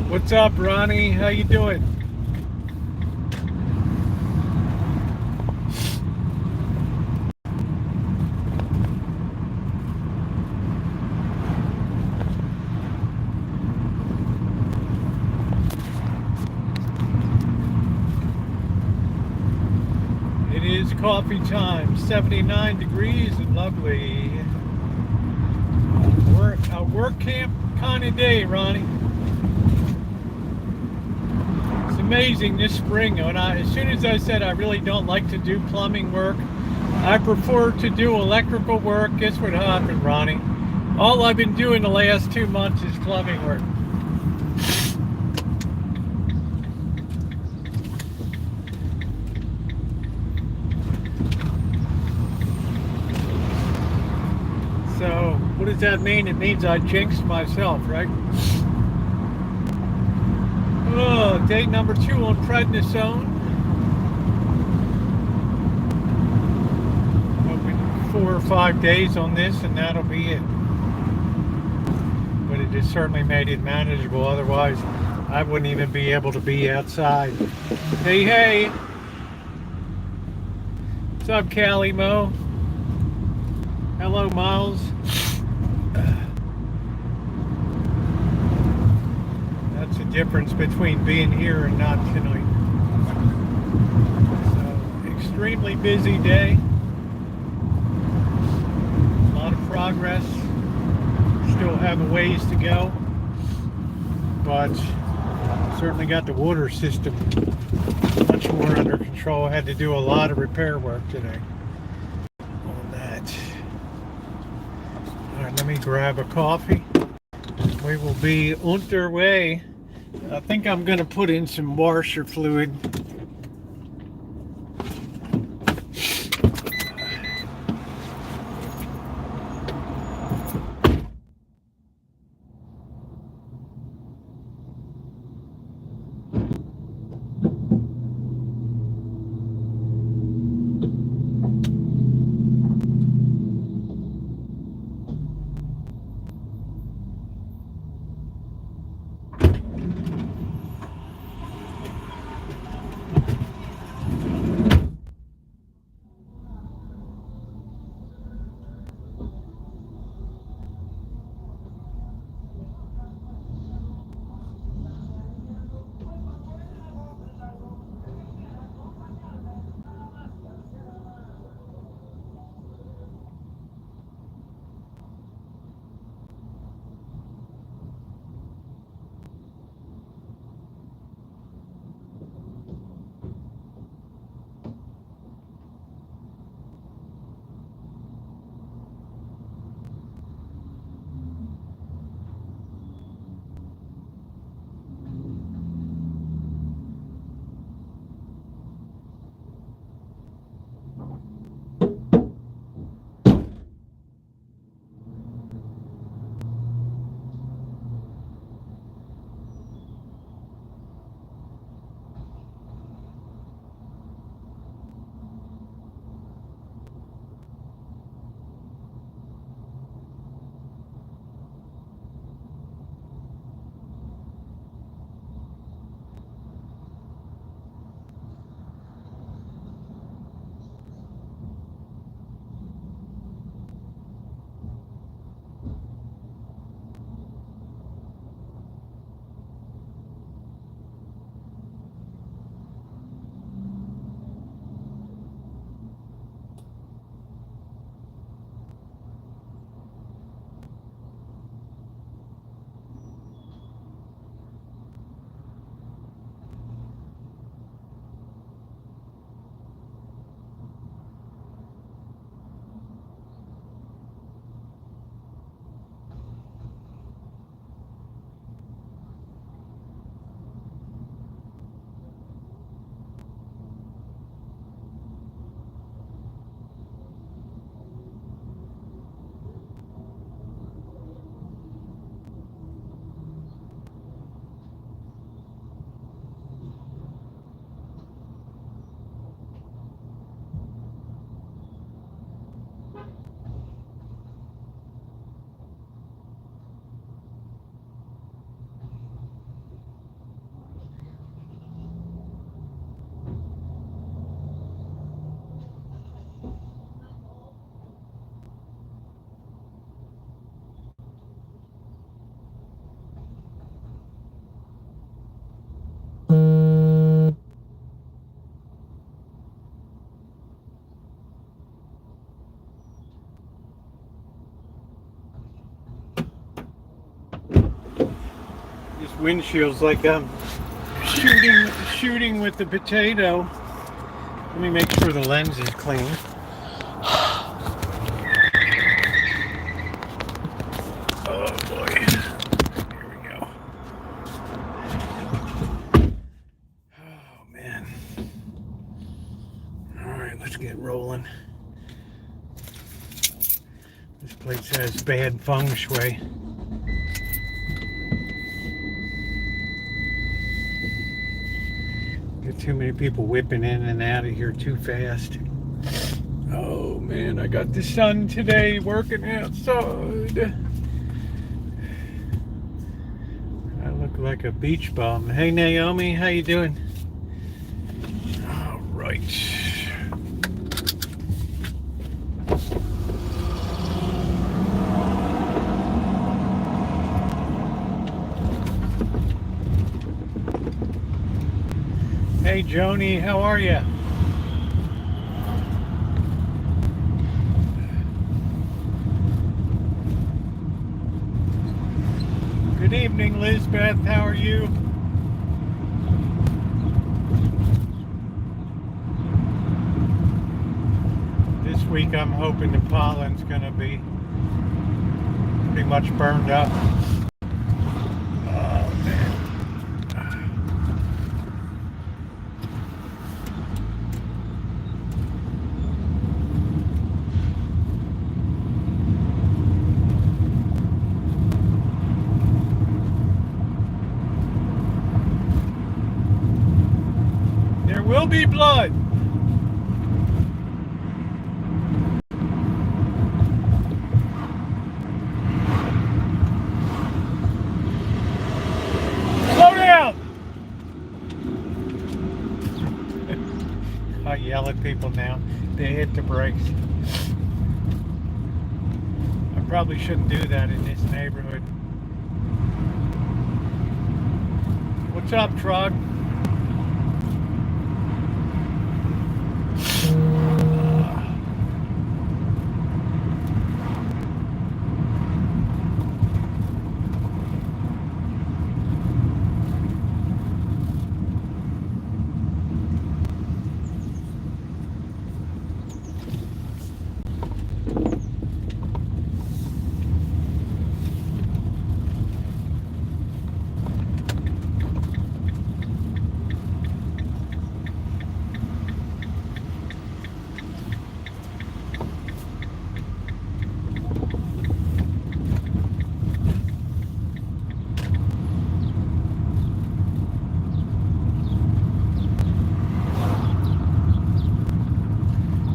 What's up, Ronnie? How you doing? It is coffee time. 79 degrees and lovely. A work camp kind of day, Ronnie. It's amazing this spring. As soon as I said I really don't like to do plumbing work, I prefer to do electrical work. Guess what happened, Ronnie? All I've been doing the last 2 months is plumbing work. So, what does that mean? It means I jinxed myself, right? Oh, day number 2 on prednisone. 4 or 5 days on this, and that'll be it. But it has certainly made it manageable. Otherwise, I wouldn't even be able to be outside. Hey, hey. What's up, Callie Mo? Hello, Miles. That's the difference between being here and not tonight. So, extremely busy day. A lot of progress. Still have a ways to go. But certainly got the water system much more under control. I had to do a lot of repair work today on that. All right, let me grab a coffee. We will be on their way. I think I'm going to put in some washer fluid. Windshield's like I'm shooting with the potato. Let me make sure the lens is clean. Oh boy. Here we go. Oh man. Alright, let's get rolling. This place has bad feng shui. Get too many people whipping in and out of here too fast. Oh man, I got the sun today working outside. I look like a beach bum. Hey Naomi, how you doing? All right. Hey Joni, how are you? Good evening, Lizbeth. How are you? This week I'm hoping the pollen's going to be pretty much burned up. Oh, man. There will be blood. Slow down. I yell at people now. They hit the brakes. I probably shouldn't do that in this neighborhood. What's up, Trog?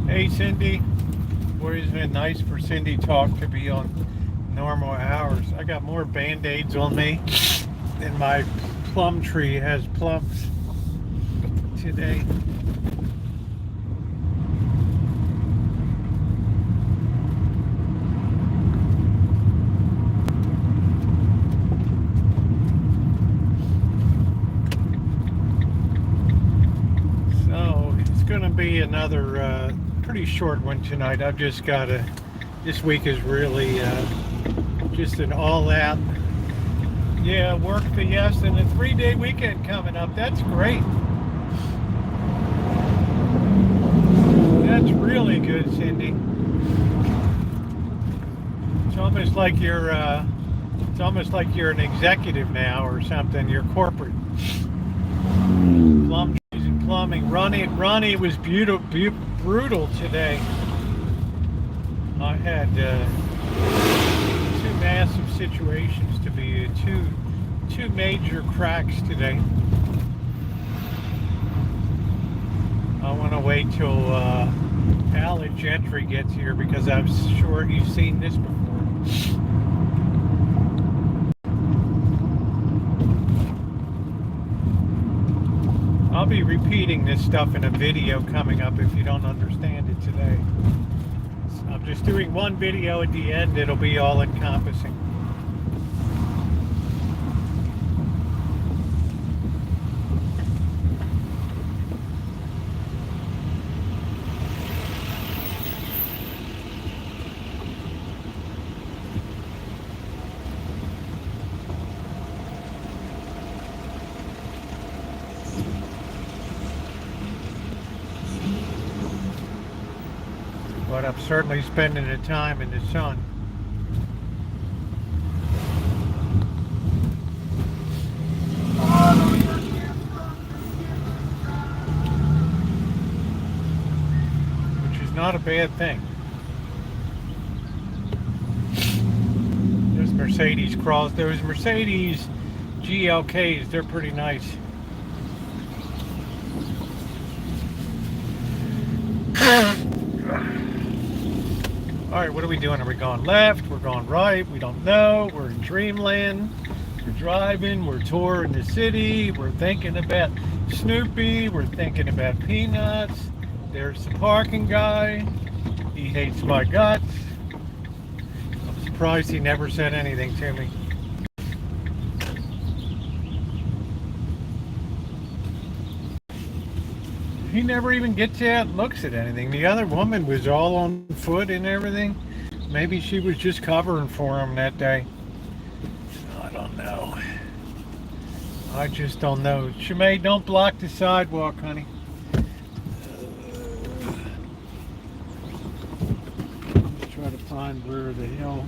Hey Cindy, boy, it's been nice for Cindy Talk to be on normal hours. I got more band-aids on me than my plum tree has plums today. So it's going to be another pretty short one tonight. I've just got to, this week is really just an all-out, yeah, work the yes, and a 3-day weekend coming up. That's great. That's really good, Cindy. It's almost like you're an executive now or something. You're corporate. Plum trees and plumbing. Ronnie was brutal today. I had two massive situations to be two major cracks today. I want to wait till Alan Gentry gets here because I'm sure you've seen this before. I'll be repeating this stuff in a video coming up if you don't understand it today. I'm just doing one video at the end. It'll be all encompassing. But I'm certainly spending the time in the sun. Which is not a bad thing. Those Mercedes GLKs, they're pretty nice. Alright, what are we doing? Are we going left? We're going right? We don't know. We're in dreamland. We're driving. We're touring the city. We're thinking about Snoopy. We're thinking about Peanuts. There's the parking guy. He hates my guts. I'm surprised he never said anything to me. He never even gets out and looks at anything. The other woman was all on foot and everything. Maybe she was just covering for him that day. I don't know. I just don't know. Shemay, don't block the sidewalk, honey. Let's try to find where the hell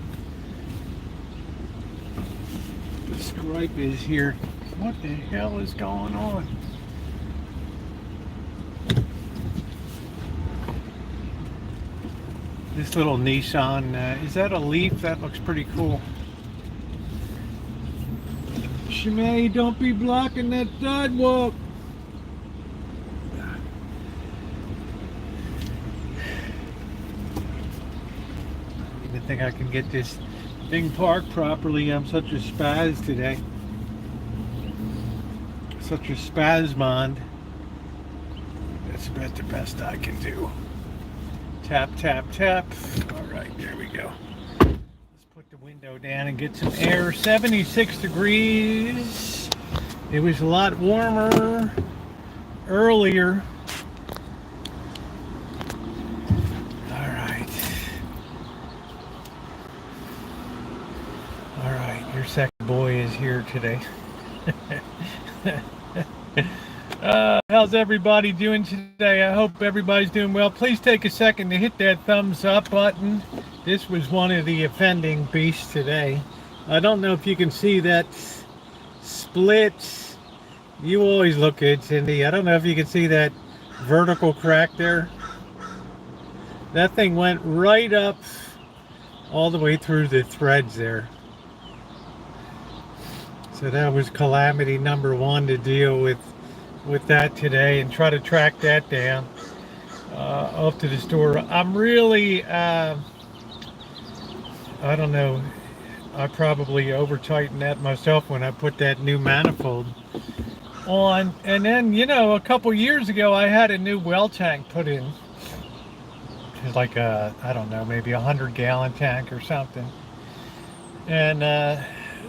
the stripe is here. What the hell is going on? This little Nissan, is that a Leaf? That looks pretty cool. Shemay, don't be blocking that sidewalk. I don't even think I can get this thing parked properly. I'm such a spaz today. Such a spasmond. That's about the best I can do. Tap, tap, tap. All right, there we go. Let's put the window down and get some air. 76 degrees. It was a lot warmer earlier. All right. All right, your second boy is here today. How's everybody doing today? I hope everybody's doing well. Please take a second to hit that thumbs up button. This was one of the offending beasts today. I don't know if you can see that split. You always look good, Cindy. I don't know if you can see that vertical crack there. That thing went right up all the way through the threads there. So that was calamity number one to deal with that today, and try to track that down off to the store. I'm really I don't know, I probably over tightened that myself when I put that new manifold on. And then, you know, a couple years ago I had a new well tank put in. It's like a, I don't know, maybe 100-gallon tank or something, and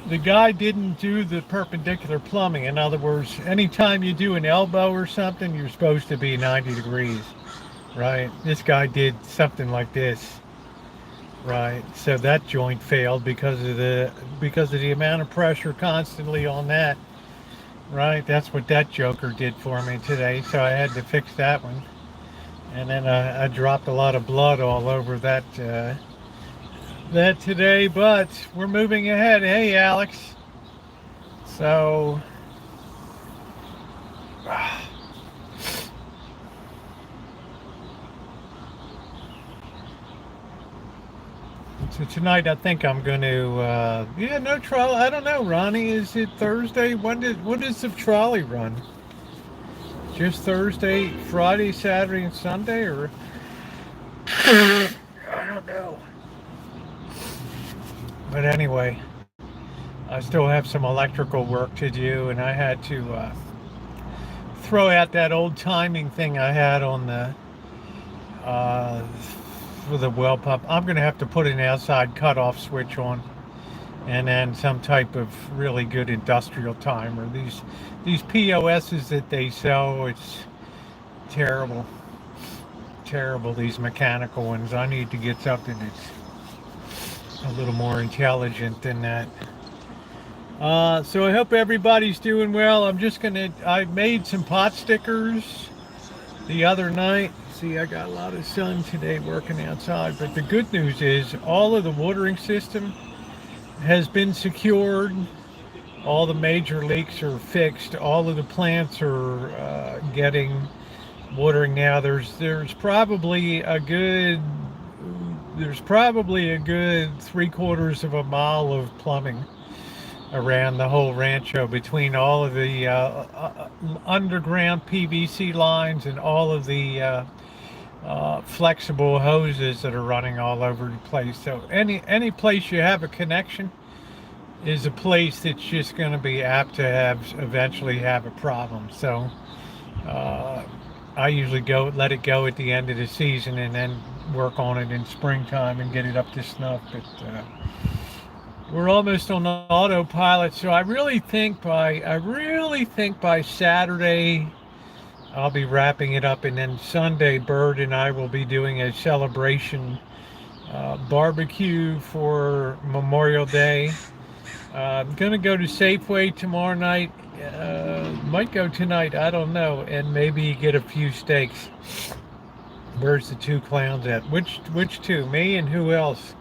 the guy didn't do the perpendicular plumbing. In other words, anytime you do an elbow or something, you're supposed to be 90 degrees, right? This guy did something like this, right? So that joint failed because of the amount of pressure constantly on that, right? That's what that joker did for me today. So I had to fix that one, and then I dropped a lot of blood all over that today, but we're moving ahead. Hey, Alex. So tonight I think I'm going to yeah, no trolley. I don't know, Ronnie, is it Thursday? When does the trolley run? Just Thursday, Friday, Saturday, and Sunday, or I don't know. But anyway, I still have some electrical work to do, and I had to throw out that old timing thing I had on the for the well pump. I'm going to have to put an outside cutoff switch on, and then some type of really good industrial timer. These POSs that they sell, it's terrible. Terrible, these mechanical ones. I need to get something that's a little more intelligent than that. So I hope everybody's doing well. I made some pot stickers the other night. See, I got a lot of sun today working outside, but the good news is all of the watering system has been secured. All the major leaks are fixed. All of the plants are getting watering now. There's probably a good 3/4 of a mile of plumbing around the whole rancho between all of the underground PVC lines and all of the flexible hoses that are running all over the place. So any place you have a connection is a place that's just going to be apt to eventually have a problem. So uh, I usually let it go at the end of the season and then work on it in springtime and get it up to snuff. But we're almost on autopilot, so I really think by Saturday I'll be wrapping it up, and then Sunday Bird and I will be doing a celebration barbecue for Memorial Day. I'm gonna go to Safeway tomorrow night. Might go tonight, I don't know, and maybe get a few steaks. Where's the two clowns at? Which two? Me and who else?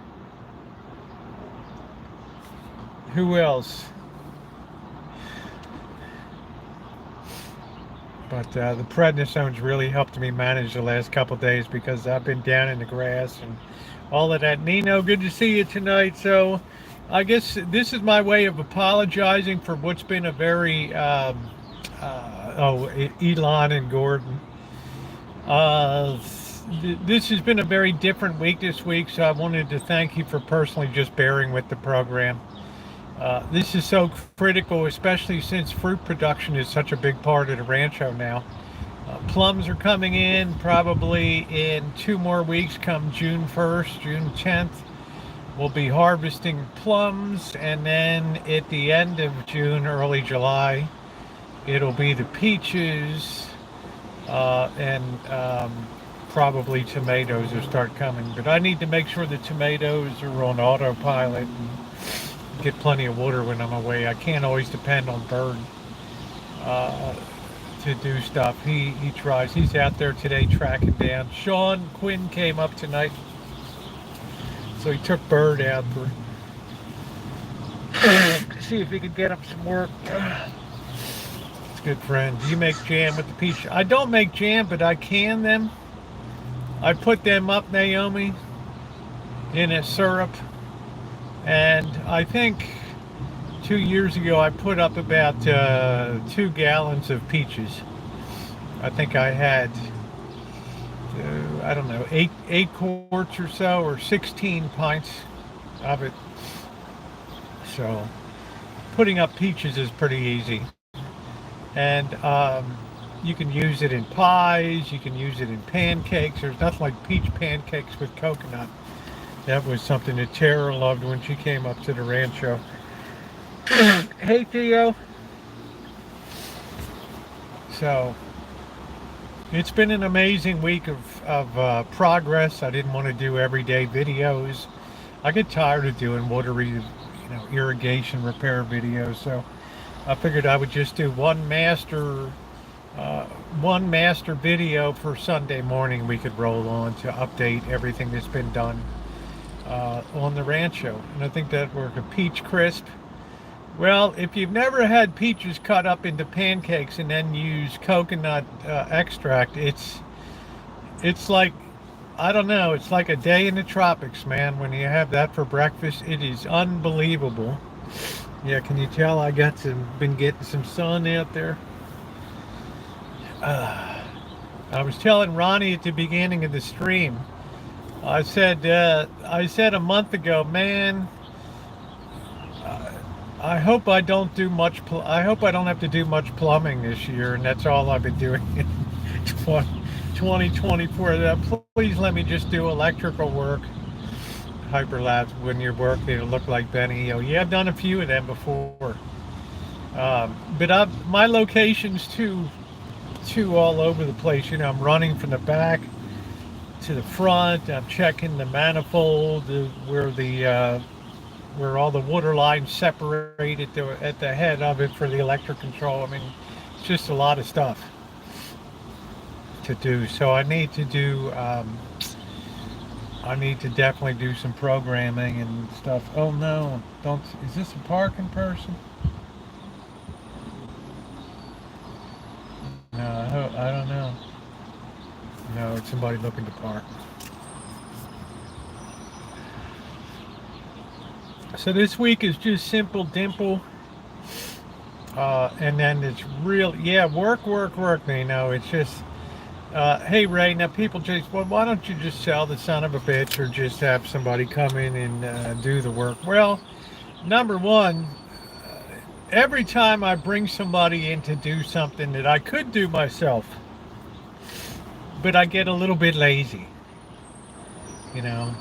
Who else? But the prednisone's really helped me manage the last couple days because I've been down in the grass and all of that. Nino, good to see you tonight. So I guess this is my way of apologizing for what's been a very Elon and Gordon. This has been a very different week this week, so I wanted to thank you for personally just bearing with the program. This is so critical, especially since fruit production is such a big part of the Rancho now. Plums are coming in probably in 2 more weeks, come June 1st, June 10th. We'll be harvesting plums, and then at the end of June, early July, it'll be the peaches and probably tomatoes will start coming. But I need to make sure the tomatoes are on autopilot and get plenty of water when I'm away. I can't always depend on Bird to do stuff. He tries. He's out there today tracking down. Sean Quinn came up tonight, so he took Bird out for see if he could get him some work. It's a good friend. You make jam with the peach. I don't make jam, but I can them. I put them up, Naomi, in a syrup. And I think 2 years ago I put up about 2 gallons of peaches. I think I had, I don't know, 8 quarts or so, or 16 pints of it. So putting up peaches is pretty easy. And you can use it in pies, you can use it in pancakes. There's nothing like peach pancakes with coconut. That was something that Tara loved when she came up to the Rancho. Hey, Theo. So, it's been an amazing week of progress. I didn't want to do everyday videos. I get tired of doing irrigation repair videos. So, I figured I would just do one master video for Sunday morning we could roll on to update everything that's been done on the Rancho, and I think that worked. A peach crisp. Well, if you've never had peaches cut up into pancakes and then use coconut extract, it's like, I don't know, it's like a day in the tropics, man. When you have that for breakfast, it is unbelievable. Yeah, can you tell I been getting some sun out there? I was telling Ronnie at the beginning of the stream. I said a month ago, man, I hope I don't do much. I hope I don't have to do much plumbing this year, and that's all I've been doing in 2024. Please let me just do electrical work. Hyperlapse when you're working, it'll look like Benny Hill. Yeah, I've done a few of them before, but my location's too all over the place. You know, I'm running from the back to the front. I'm checking the manifold where the where all the water lines separate at the head of it for the electric control. I mean, it's just a lot of stuff to do. So I need to definitely do some programming and stuff. Oh no, don't, is this a parking person? No, I don't know. No, it's somebody looking to park. So this week is just simple dimple. And then it's real, yeah, work. You know, it's just, hey Ray, now people just, well, why don't you just sell the son of a bitch or just have somebody come in and do the work? Well, number one, every time I bring somebody in to do something that I could do myself, but I get a little bit lazy, you know,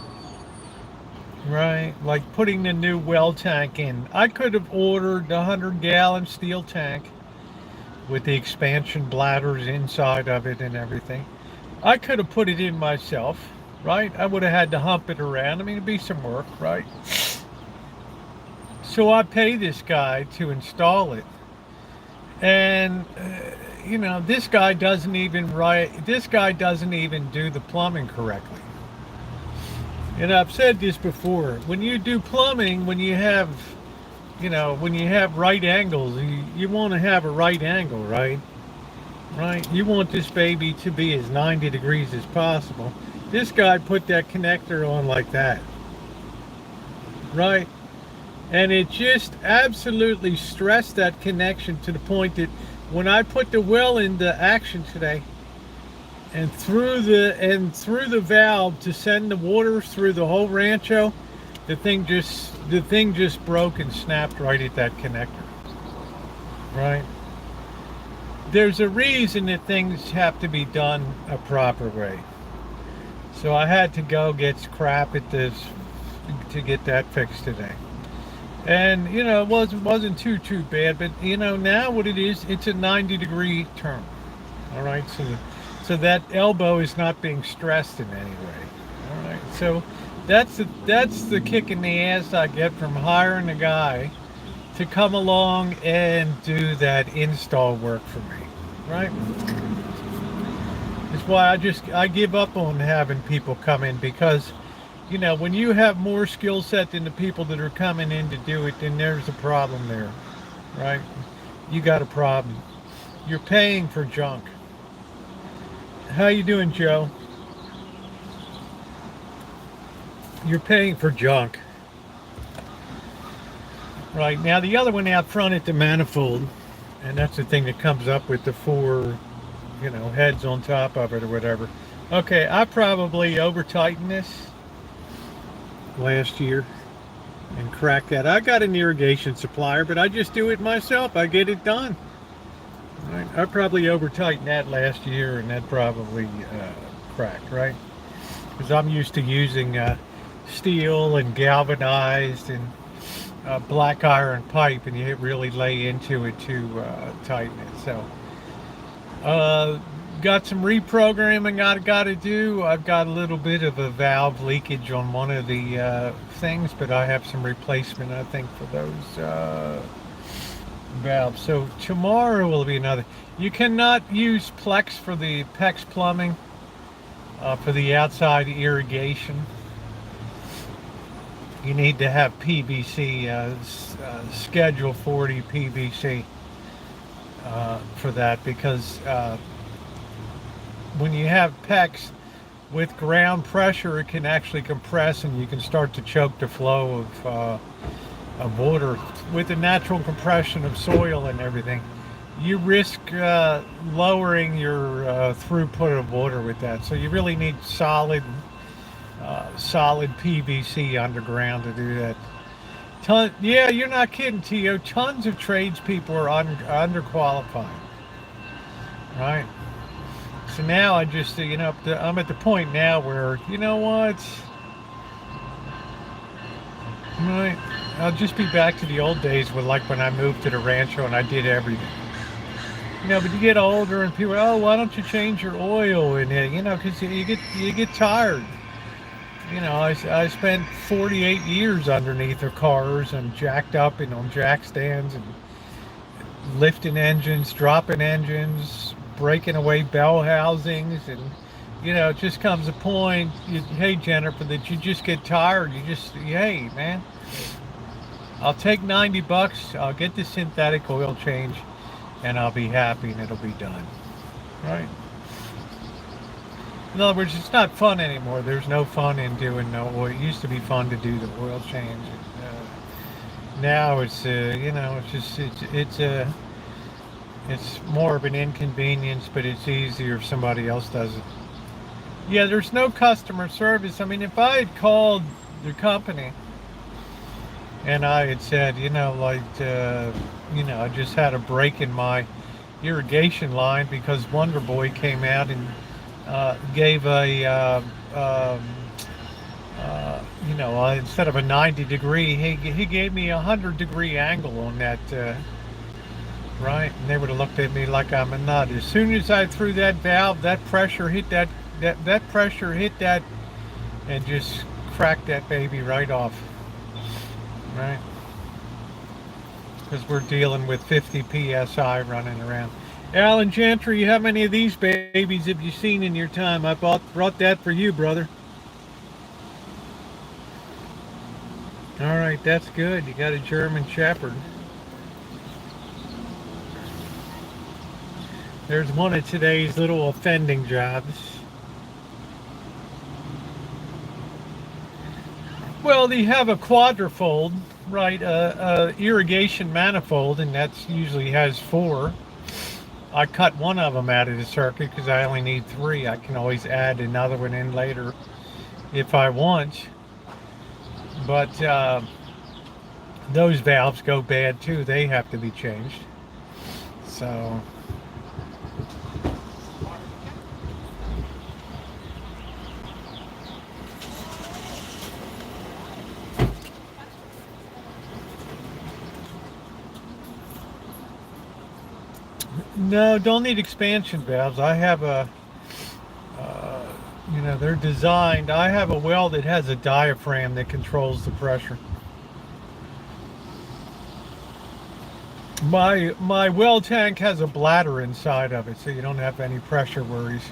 right? Like putting the new well tank in. I could have ordered a 100-gallon steel tank with the expansion bladders inside of it and everything. I could have put it in myself, right? I would have had to hump it around. I mean, it'd be some work, right? So I pay this guy to install it. And, you know, this guy doesn't even do the plumbing correctly. And I've said this before, when you do plumbing, when you have right angles, you want to have a right angle, right? Right? You want this baby to be as 90 degrees as possible. This guy put that connector on like that, right? And it just absolutely stressed that connection to the point that when I put the well into action today, and through the valve to send the water through the whole Rancho, the thing just broke and snapped right at that connector. Right? There's a reason that things have to be done a proper way. So I had to go get crap at this to get that fixed today. And you know, it wasn't too bad, but you know, now what it is, it's a 90-degree turn. All right, so that elbow is not being stressed in any way. All right, so that's the kick in the ass I get from hiring a guy to come along and do that install work for me, right? That's why I give up on having people come in, because you know, when you have more skill set than the people that are coming in to do it, then there's a problem there, right? You got a problem. You're paying for junk. How you doing, Joe? You're paying for junk. Right, now the other one out front at the manifold, and that's the thing that comes up with the four, you know, heads on top of it or whatever. Okay, I probably over-tightened this last year and cracked that. I got an irrigation supplier, but I just do it myself. I get it done. Right? I probably over-tightened that last year, and that probably cracked, right? Because I'm used to using steel and galvanized and black iron pipe, and you really lay into it to tighten it. So got some reprogramming I got to do. I've got a little bit of a valve leakage on one of the things, but I have some replacement, I think, for those valves. So tomorrow will be another. You cannot use Plex for the PEX plumbing for the outside irrigation. You need to have PVC, Schedule 40 PVC for that, because when you have PEX with ground pressure, it can actually compress, and you can start to choke the flow of water with the natural compression of soil and everything. You risk lowering your throughput of water with that. So you really need solid PVC underground to do that. Yeah, you're not kidding, Tio. Tons of tradespeople are underqualified, right? So now I just, you know, I'm at the point now where, you know what? Right, I'll just be back to the old days with, like, when I moved to the Rancho and I did everything. You know, but you get older and people, oh, why don't you change your oil in it? You know, because you get tired. You know, I spent 48 years underneath of cars and jacked up and on jack stands and lifting engines, dropping engines, breaking away bell housings, and it just comes a point, hey Jennifer, that you just get tired. Hey man, I'll take 90 bucks, I'll get the synthetic oil change, and I'll be happy and it'll be done. Right? In other words, it's not fun anymore. There's no fun in doing no oil. It used to be fun to do the oil change. Now it's it's just it's more of an inconvenience, but it's easier if somebody else does it. Yeah, there's no customer service. I mean, if I had called the company and I had said, I just had a break in my irrigation line because Wonder Boy came out and gave a, instead of a 90 degree, he gave me a 100-degree angle on that, right? And they would have looked at me like I'm a nut. As soon as I threw that valve, that pressure hit that and just cracked that baby right off, right? Because we're dealing with 50 psi running around. Alan Gentry, how many of these babies have you seen in your time? I brought that for you, brother. All right, that's good. You got a German Shepherd. There's one of today's little offending jobs. Well, they have a quadrifold, right? Irrigation manifold, and that's usually has 4. I cut one of them out of the circuit because I only need 3. I can always add another one in later if I want. But those valves go bad too. They have to be changed. So no, don't need expansion valves. I have a they're designed. I have a well that has a diaphragm that controls the pressure. My well tank has a bladder inside of it, so you don't have any pressure worries.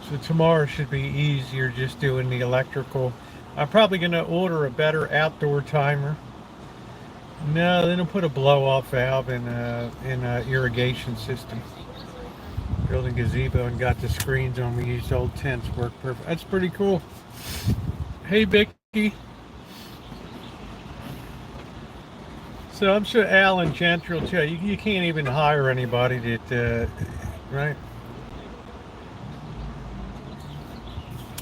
So tomorrow should be easier just doing the electrical. I'm probably going to order a better outdoor timer. No, they don't put a blow-off valve in a irrigation system. Building gazebo and got the screens on. We used old tents. Work perfect. That's pretty cool. Hey, Vicky. So I'm sure Alan Gentry will tell you, you can't even hire anybody that, right?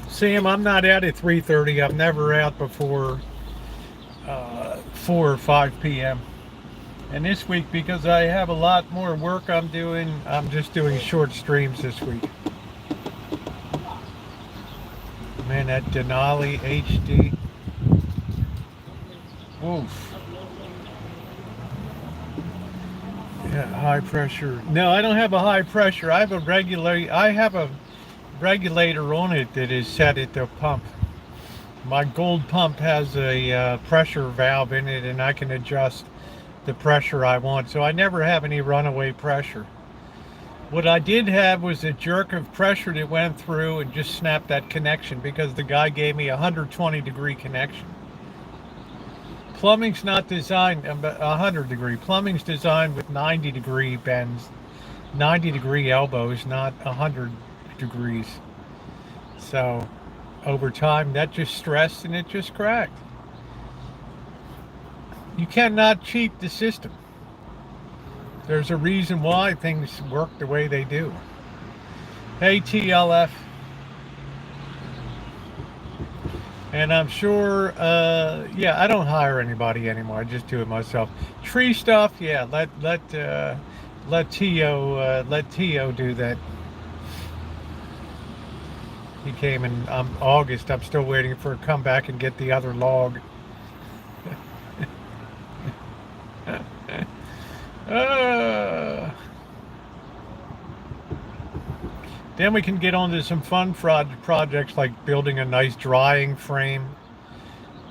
Sam, I'm not out at 3:30. I'm never out before 4 or 5 p.m. And this week, because I have a lot more work I'm doing, I'm just doing short streams this week. Man, that Denali HD. Oof. Yeah, high pressure. No, I don't have a high pressure. I have a regulator on it that is set at the pump. My gold pump has a pressure valve in it, and I can adjust the pressure I want. So I never have any runaway pressure. What I did have was a jerk of pressure that went through and just snapped that connection because the guy gave me a 120-degree connection. Plumbing's not designed 100-degree. Plumbing's designed with 90-degree bends, 90-degree elbows, not 100 degrees. So over time, that just stressed and it just cracked. You cannot cheat the system. There's a reason why things work the way they do. Hey, TLF. And I'm sure, yeah, I don't hire anybody anymore. I just do it myself. Tree stuff, yeah, let Tio do that. He came in August. I'm still waiting for him to come back and get the other log. Then we can get on to some fun projects like building a nice drying frame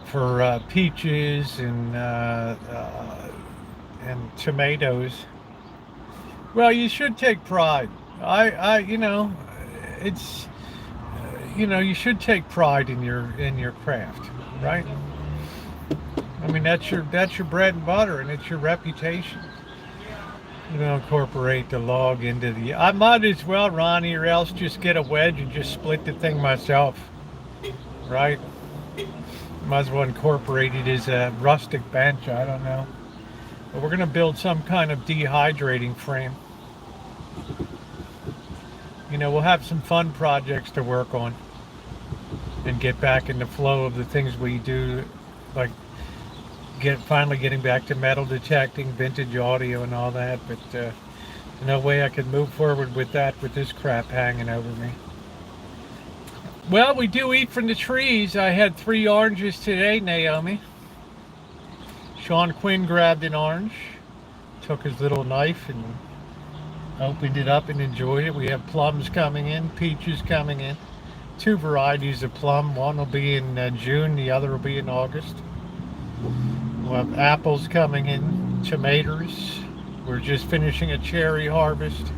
for peaches and tomatoes. Well, you should take pride. You know, it's, you should take pride in your craft, right? I mean, that's your bread and butter, and it's your reputation. You know, incorporate the log into the. I might as well, Ronnie, or else just get a wedge and just split the thing myself, right? Might as well incorporate it as a rustic bench. I don't know, but we're gonna build some kind of dehydrating frame. You know, we'll have some fun projects to work on and get back in the flow of the things we do, like finally getting back to metal detecting, vintage audio, and all that. But there's no way I could move forward with that with this crap hanging over me. Well, we do eat from the trees. I had 3 oranges today, Naomi. Sean Quinn grabbed an orange, took his little knife and opened it up and enjoyed it. We have plums coming in, peaches coming in. 2 varieties of plum. One will be in June, the other will be in August. We'll have apples coming in, tomatoes. We're just finishing a cherry harvest.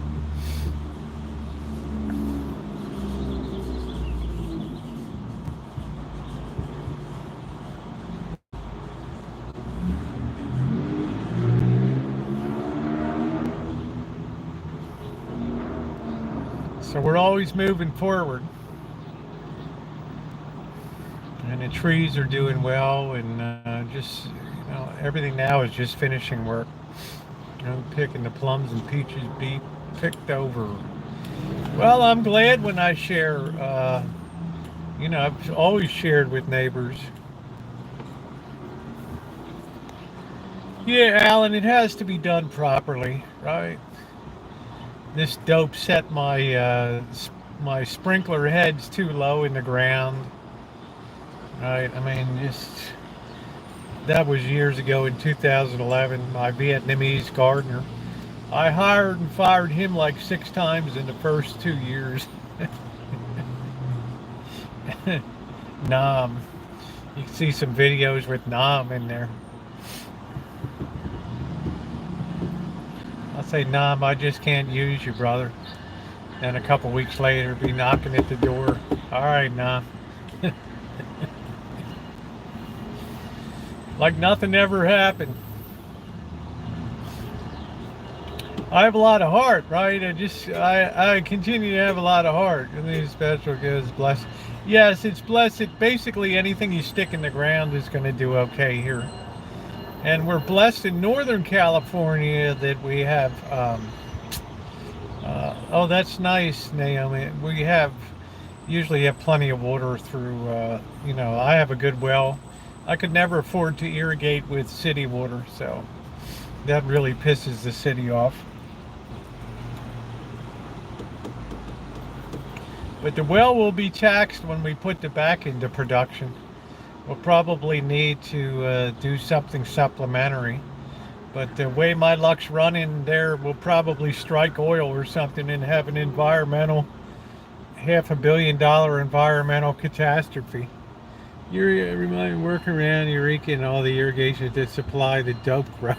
So we're always moving forward. And the trees are doing well, and just, everything now is just finishing work. Picking the plums and peaches be picked over. Well, I'm glad when I share. I've always shared with neighbors. Yeah, Alan, it has to be done properly, right? This dope set my sprinkler heads too low in the ground. Right, I mean, that was years ago in 2011. My Vietnamese gardener, I hired and fired him like 6 times in the first 2 years. Nam, you can see some videos with Nam in there. I'll say, Nam, I just can't use you, brother. And a couple weeks later, be knocking at the door. All right, Nam. Like nothing ever happened. I have a lot of heart, right? I continue to have a lot of heart. And these special goods, blessed. Yes, it's blessed. Basically, anything you stick in the ground is going to do okay here. And we're blessed in Northern California that we have. Oh, that's nice, Naomi. We usually have plenty of water through. I have a good well. I could never afford to irrigate with city water, so that really pisses the city off. But the well will be taxed when we put the back into production. We'll probably need to do something supplementary. But the way my luck's running there, we'll probably strike oil or something and have an environmental, $500 million environmental catastrophe. Remind work around Eureka and all the irrigation to supply the dope growers.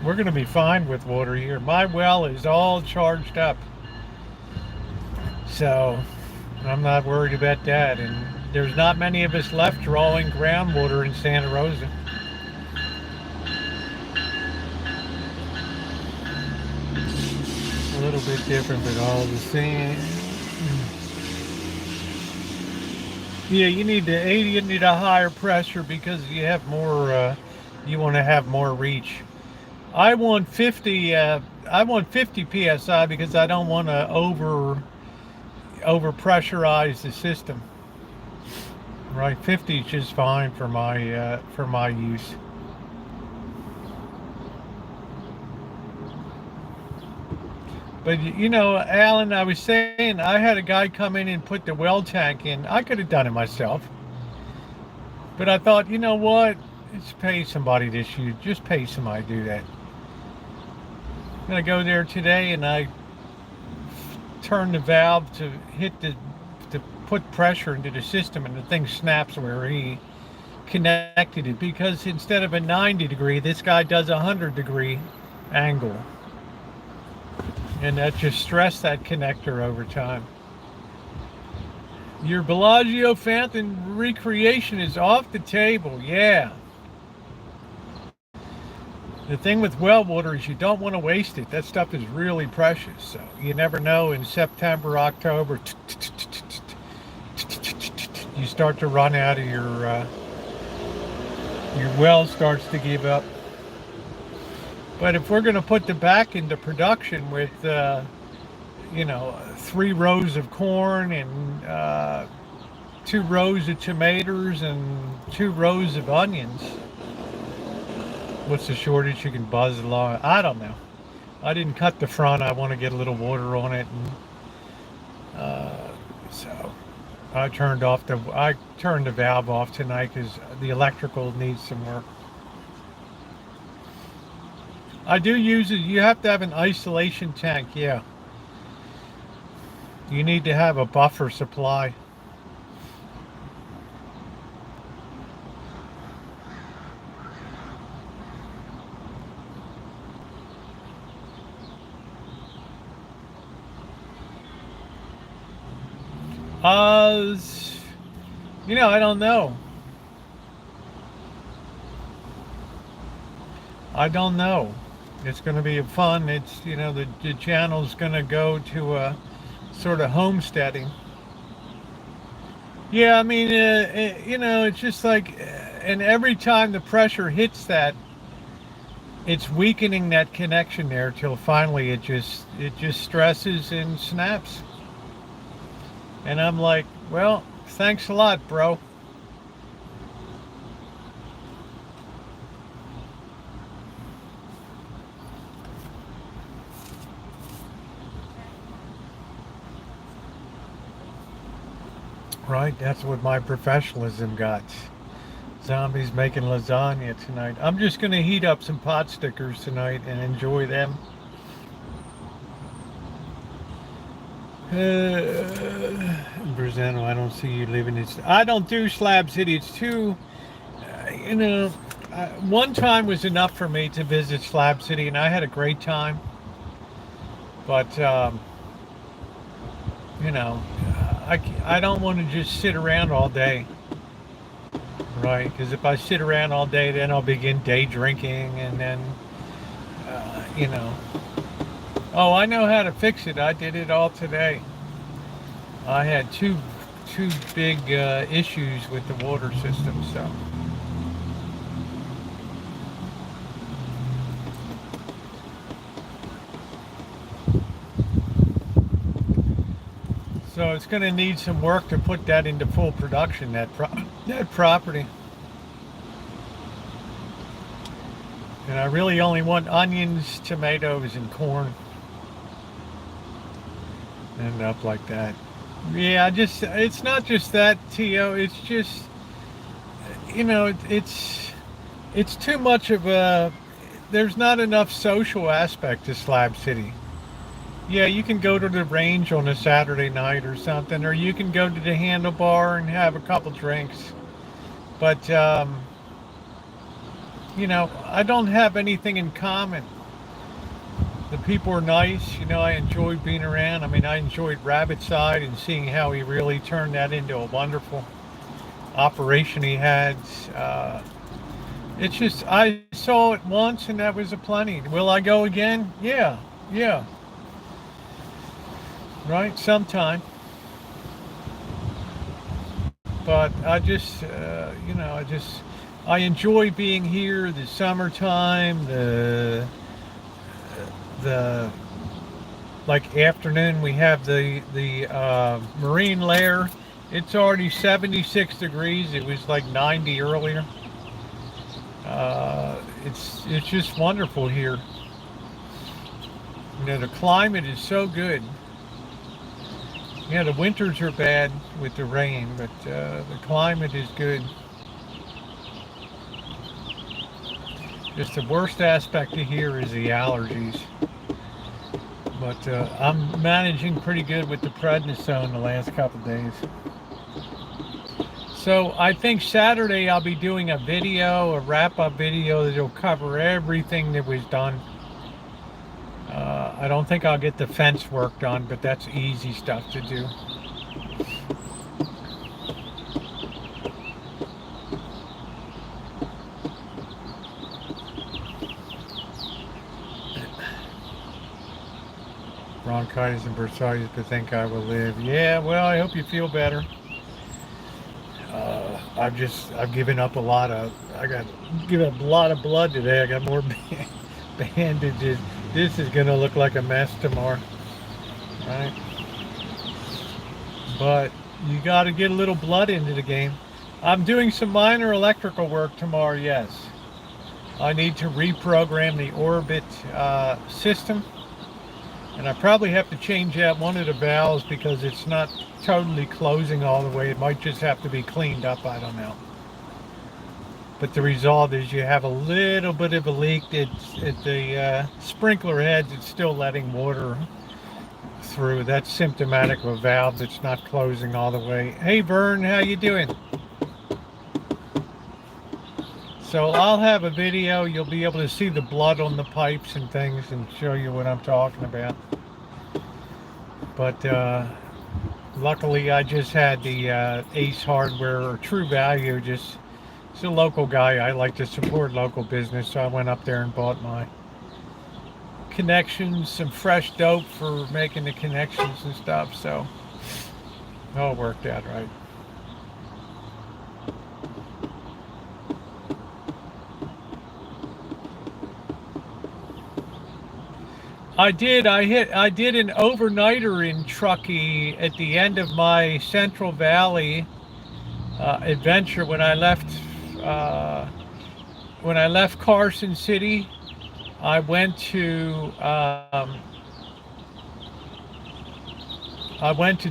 We're going to be fine with water here. My well is all charged up, so I'm not worried about that. And there's not many of us left drawing groundwater in Santa Rosa. A little bit different, but all the same. Yeah, you need a higher pressure because you have more. You want to have more reach. I want 50. I want 50 psi because I don't want to over pressurize the system. Right, 50 is just fine for my use. But Alan, I was saying I had a guy come in and put the well tank in. I could have done it myself. But I thought, you know what? Just pay somebody to shoot. Just pay somebody to do that. I'm going to go there today and I turn the valve to to put pressure into the system, and the thing snaps where he connected it, because instead of a 90-degree, this guy does a 100-degree angle, and that just stressed that connector over time. Your Bellagio fountain recreation is off the table. Yeah. The thing with well water is you don't want to waste it. That stuff is really precious. So you never know, in September, October, you start to run out of your well starts to give up. But if we're going to put the back into production with, 3 rows of corn and 2 rows of tomatoes and 2 rows of onions, what's the shortage? You can buzz along. I don't know. I didn't cut the front. I want to get a little water on it, and so I turned the valve off tonight because the electrical needs some work. I do use it. You have to have an isolation tank. Yeah. You need to have a buffer supply. I don't know. It's going to be fun. It's, the channel's going to go to a sort of homesteading. Yeah, I mean, it's just like, and every time the pressure hits that, it's weakening that connection there till finally it just stresses and snaps. And I'm like, well, thanks a lot, bro. Right, that's what my professionalism got. Zombies making lasagna tonight. I'm just going to heat up some pot stickers tonight and enjoy them. Brazano, I don't see you living in. I don't do Slab City. It's too, one time was enough for me to visit Slab City, and I had a great time. But, I don't want to just sit around all day. Right, because if I sit around all day, then I'll begin day drinking, and then, Oh, I know how to fix it. I did it all today. I had two big issues with the water system, so it's going to need some work to put that into full production, that property. And I really only want onions, tomatoes, and corn. End up like that. Yeah, it's not just that, T.O. It's just, it's too much of there's not enough social aspect to Slab City. Yeah, you can go to the range on a Saturday night or something, or you can go to the Handlebar and have a couple drinks. But, I don't have anything in common. The people are nice. I enjoyed being around. I mean, I enjoyed Rabbit Side and seeing how he really turned that into a wonderful operation he had. It's just, I saw it once and that was a plenty. Will I go again? Yeah. Right, sometime. But I just, I enjoy being here, the summertime, the afternoon. We have the marine layer. It's already 76 degrees. It was like 90 earlier. It's just wonderful here. The climate is so good. Yeah, the winters are bad with the rain, but the climate is good. Just the worst aspect of here is the allergies. But I'm managing pretty good with the prednisone the last couple days. So I think Saturday I'll be doing a video, a wrap-up video that'll cover everything that was done. I don't think I'll get the fence work done, but that's easy stuff to do. Bronchitis and bursitis, but think I will live. Yeah, well, I hope you feel better. I've given up a lot of, given up a lot of blood today. I got more bandages. This is gonna look like a mess tomorrow, right? But you got to get a little blood into the game. I'm doing some minor electrical work tomorrow. Yes, I need to reprogram the orbit system. And I probably have to change out one of the valves because it's not totally closing all the way. It might just have to be cleaned up. I don't know. But the result is you have a little bit of a leak. It's at the sprinkler heads. It's still letting water through. That's symptomatic of a valve that's not closing all the way. Hey, Vern, how you doing? So I'll have a video. You'll be able to see the blood on the pipes and things and show you what I'm talking about. But luckily I just had the Ace Hardware or True Value. It's a local guy. I like to support local business, so I went up there and bought my connections, some fresh dope for making the connections and stuff. So it all worked out right. I did an overnighter in Truckee at the end of my Central Valley adventure when I left Carson City. I went to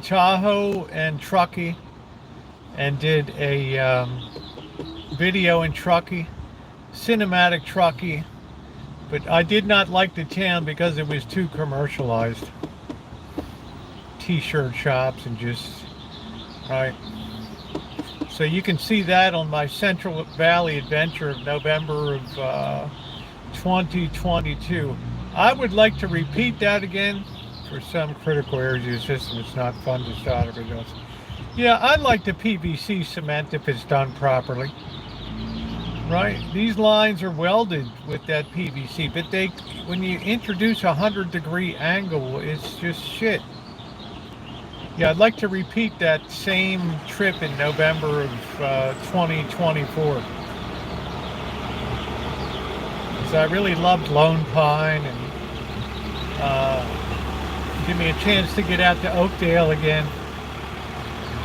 Tahoe and Truckee and did a video in Truckee, cinematic Truckee. But I did not like the town because it was too commercialized. T-shirt shops and just, right. So you can see that on my Central Valley adventure of November of 2022. I would like to repeat that again for some critical areas of the system. It's not fun to start everybody else. Yeah, I like the PVC cement if it's done properly. Right, these lines are welded with that PVC, but when you introduce a 100-degree angle, it's just shit. Yeah, I'd like to repeat that same trip in November of 2024. Because I really loved Lone Pine and give me a chance to get out to Oakdale again,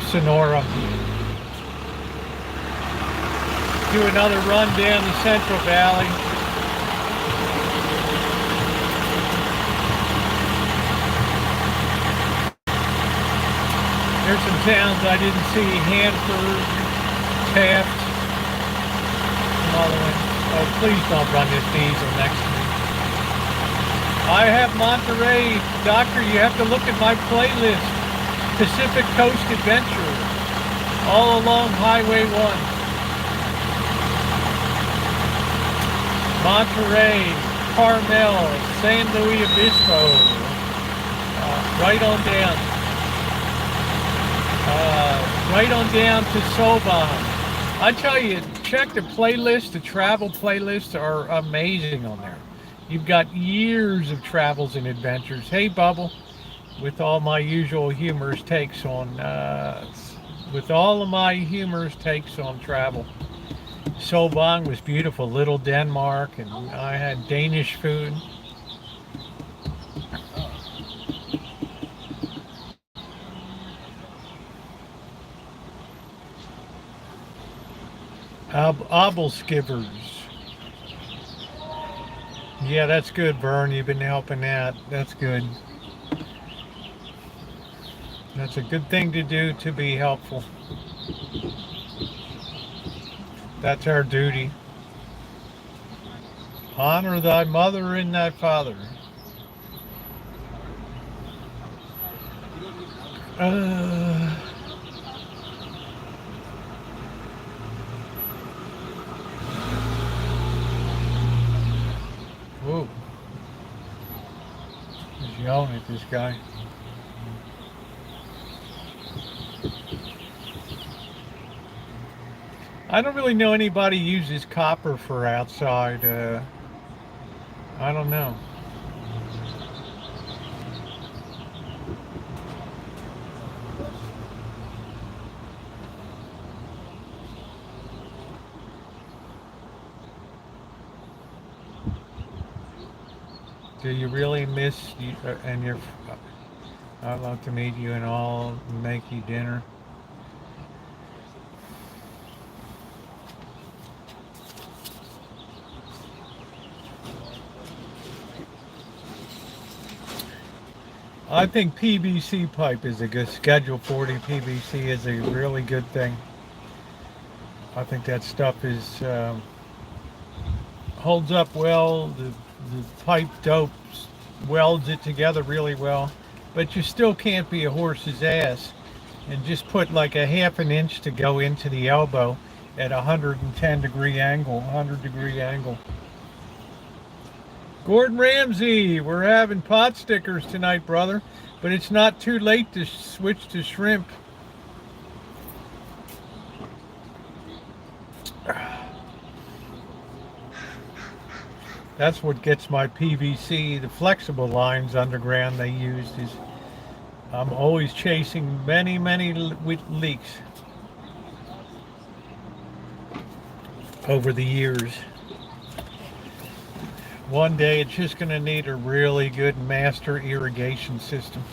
Sonora. Do another run down the Central Valley. There's some towns I didn't see: Hanford, Taft, some other ones. Oh, please don't run this diesel next to me. I have Monterey. Doctor, you have to look at my playlist. Pacific Coast Adventure, all along Highway 1. Monterey, Carmel, San Luis Obispo, right on down to Soban. I tell you, check the playlist. The travel playlists are amazing on there. You've got years of travels and adventures. Hey, Bubble, with all my usual humorous takes on, travel. Solvang was beautiful, little Denmark, and I had Danish food. Obelskivers. Yeah, that's good, Vern. You've been helping out. That's good. That's a good thing to do, to be helpful. That's our duty. Honor thy mother and thy father. Uh, whoa. He's yelling at this guy. I don't really know anybody uses copper for outside. I don't know. Do you really miss you, and your? I'd love to meet you and all make you dinner. I think PVC pipe is a good Schedule 40 PVC is a really good thing. I think that stuff is holds up well. The pipe dopes welds it together really well, but you still can't be a horse's ass and just put like a half an inch to go into the elbow at a 110-degree angle, 100-degree angle. Gordon Ramsay, we're having pot stickers tonight, brother, but it's not too late to switch to shrimp. That's what gets my PVC, the flexible lines underground they used is I'm always chasing many leaks over the years. One day it's just going to need a really good master irrigation system.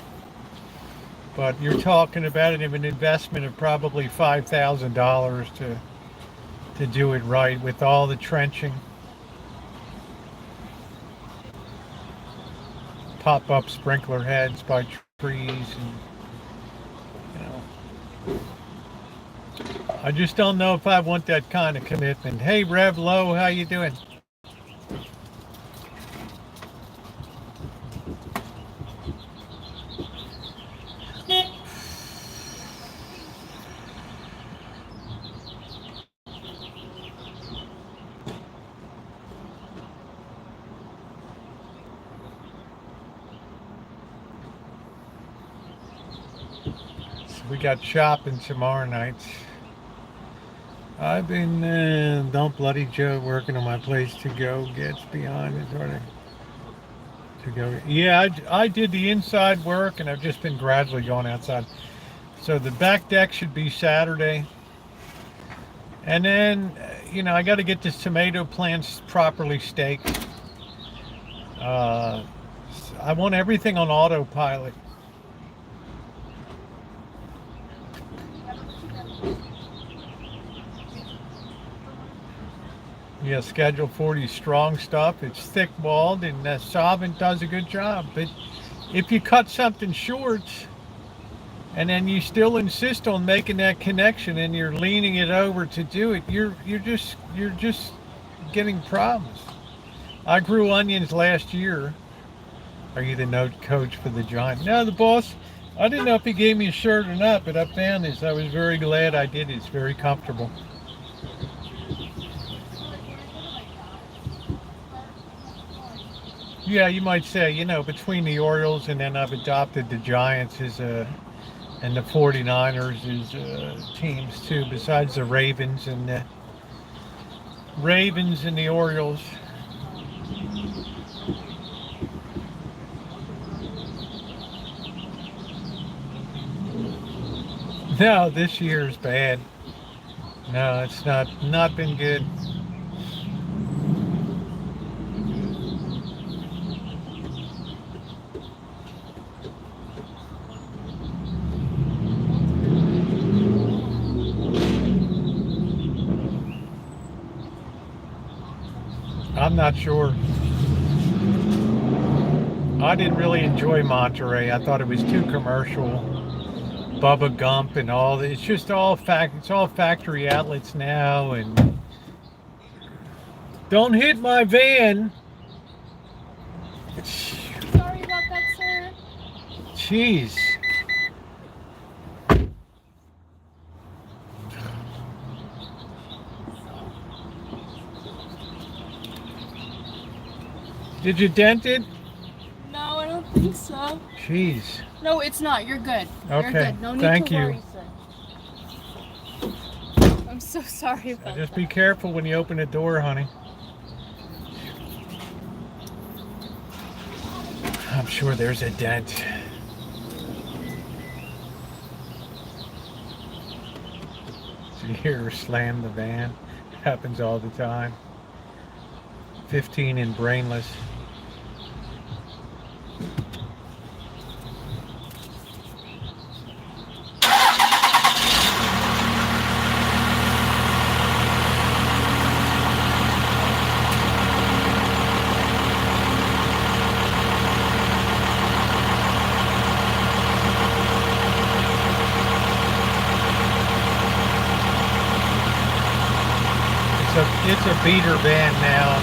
But you're talking about an investment of probably $5,000 to do it right with all the trenching. Pop-up sprinkler heads by trees, and I just don't know if I want that kind of commitment. Hey Rev Low, how you doing? We got shopping tomorrow night. I've been, don't bloody Joe, working on my place to go gets beyond it. To go. Yeah, I did the inside work and I've just been gradually going outside. So the back deck should be Saturday. And then, I got to get this tomato plants properly staked. I want everything on autopilot. Yeah, Schedule 40 strong stuff. It's thick walled and solvent does a good job. But if you cut something short and then you still insist on making that connection and you're leaning it over to do it, you're just getting problems. I grew onions last year. Are you the note coach for the Giants? No, the boss. I didn't know if he gave me a shirt or not, but I found this. I was very glad I did. It's very comfortable. Yeah, you might say, between the Orioles and then I've adopted the Giants and the 49ers as teams too, besides the Ravens and the Orioles. No, this year's bad. No, it's not been good. I'm not sure. I didn't really enjoy Monterey. I thought it was too commercial. Bubba Gump and all. It's just all it's all factory outlets now. And don't hit my van. Sorry about that, sir. Jeez. Did you dent it? No, I don't think so. Jeez. No, it's not. You're good. Okay. You're good. No need Thank to you. worry, sir. I'm so sorry about Just that. be careful when you open the door, honey. I'm sure there's a dent. So you hear her slam the van. Happens all the time. 15 and brainless. It's a beater van now.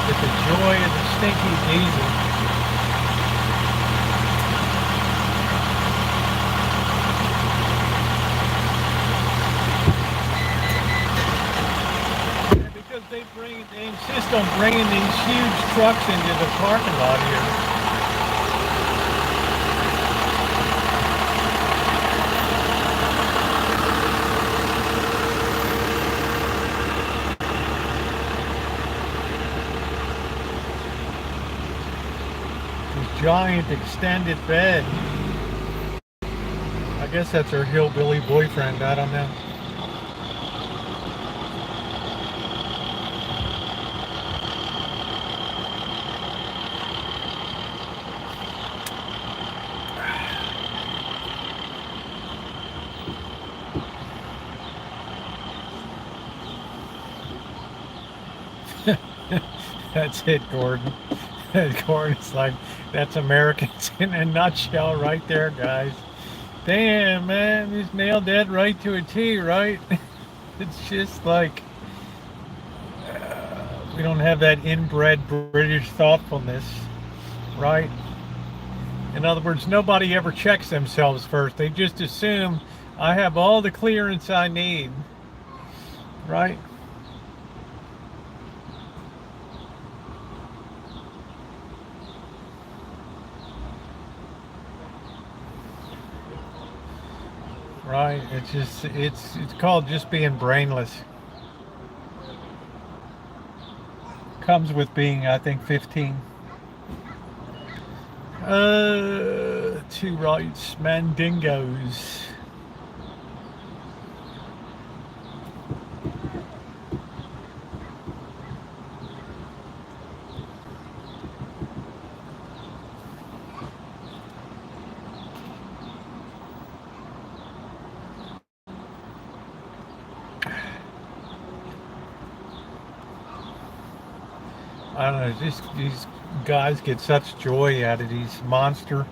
With the joy of the stinky diesel. Because they insist on bringing these huge trucks into the parking lot here. Giant extended bed. I guess that's her hillbilly boyfriend. I don't know. That's it, Gordon. Gordon's like, that's Americans in a nutshell right there, guys. Damn, man, just nailed that right to a T, right? It's just like, we don't have that inbred British thoughtfulness, right? In other words, nobody ever checks themselves first. They just assume I have all the clearance I need, right? Right, it's called just being brainless. Comes with being, I think, 15. Two rights, mandingos. I don't know, these guys get such joy out of these monster,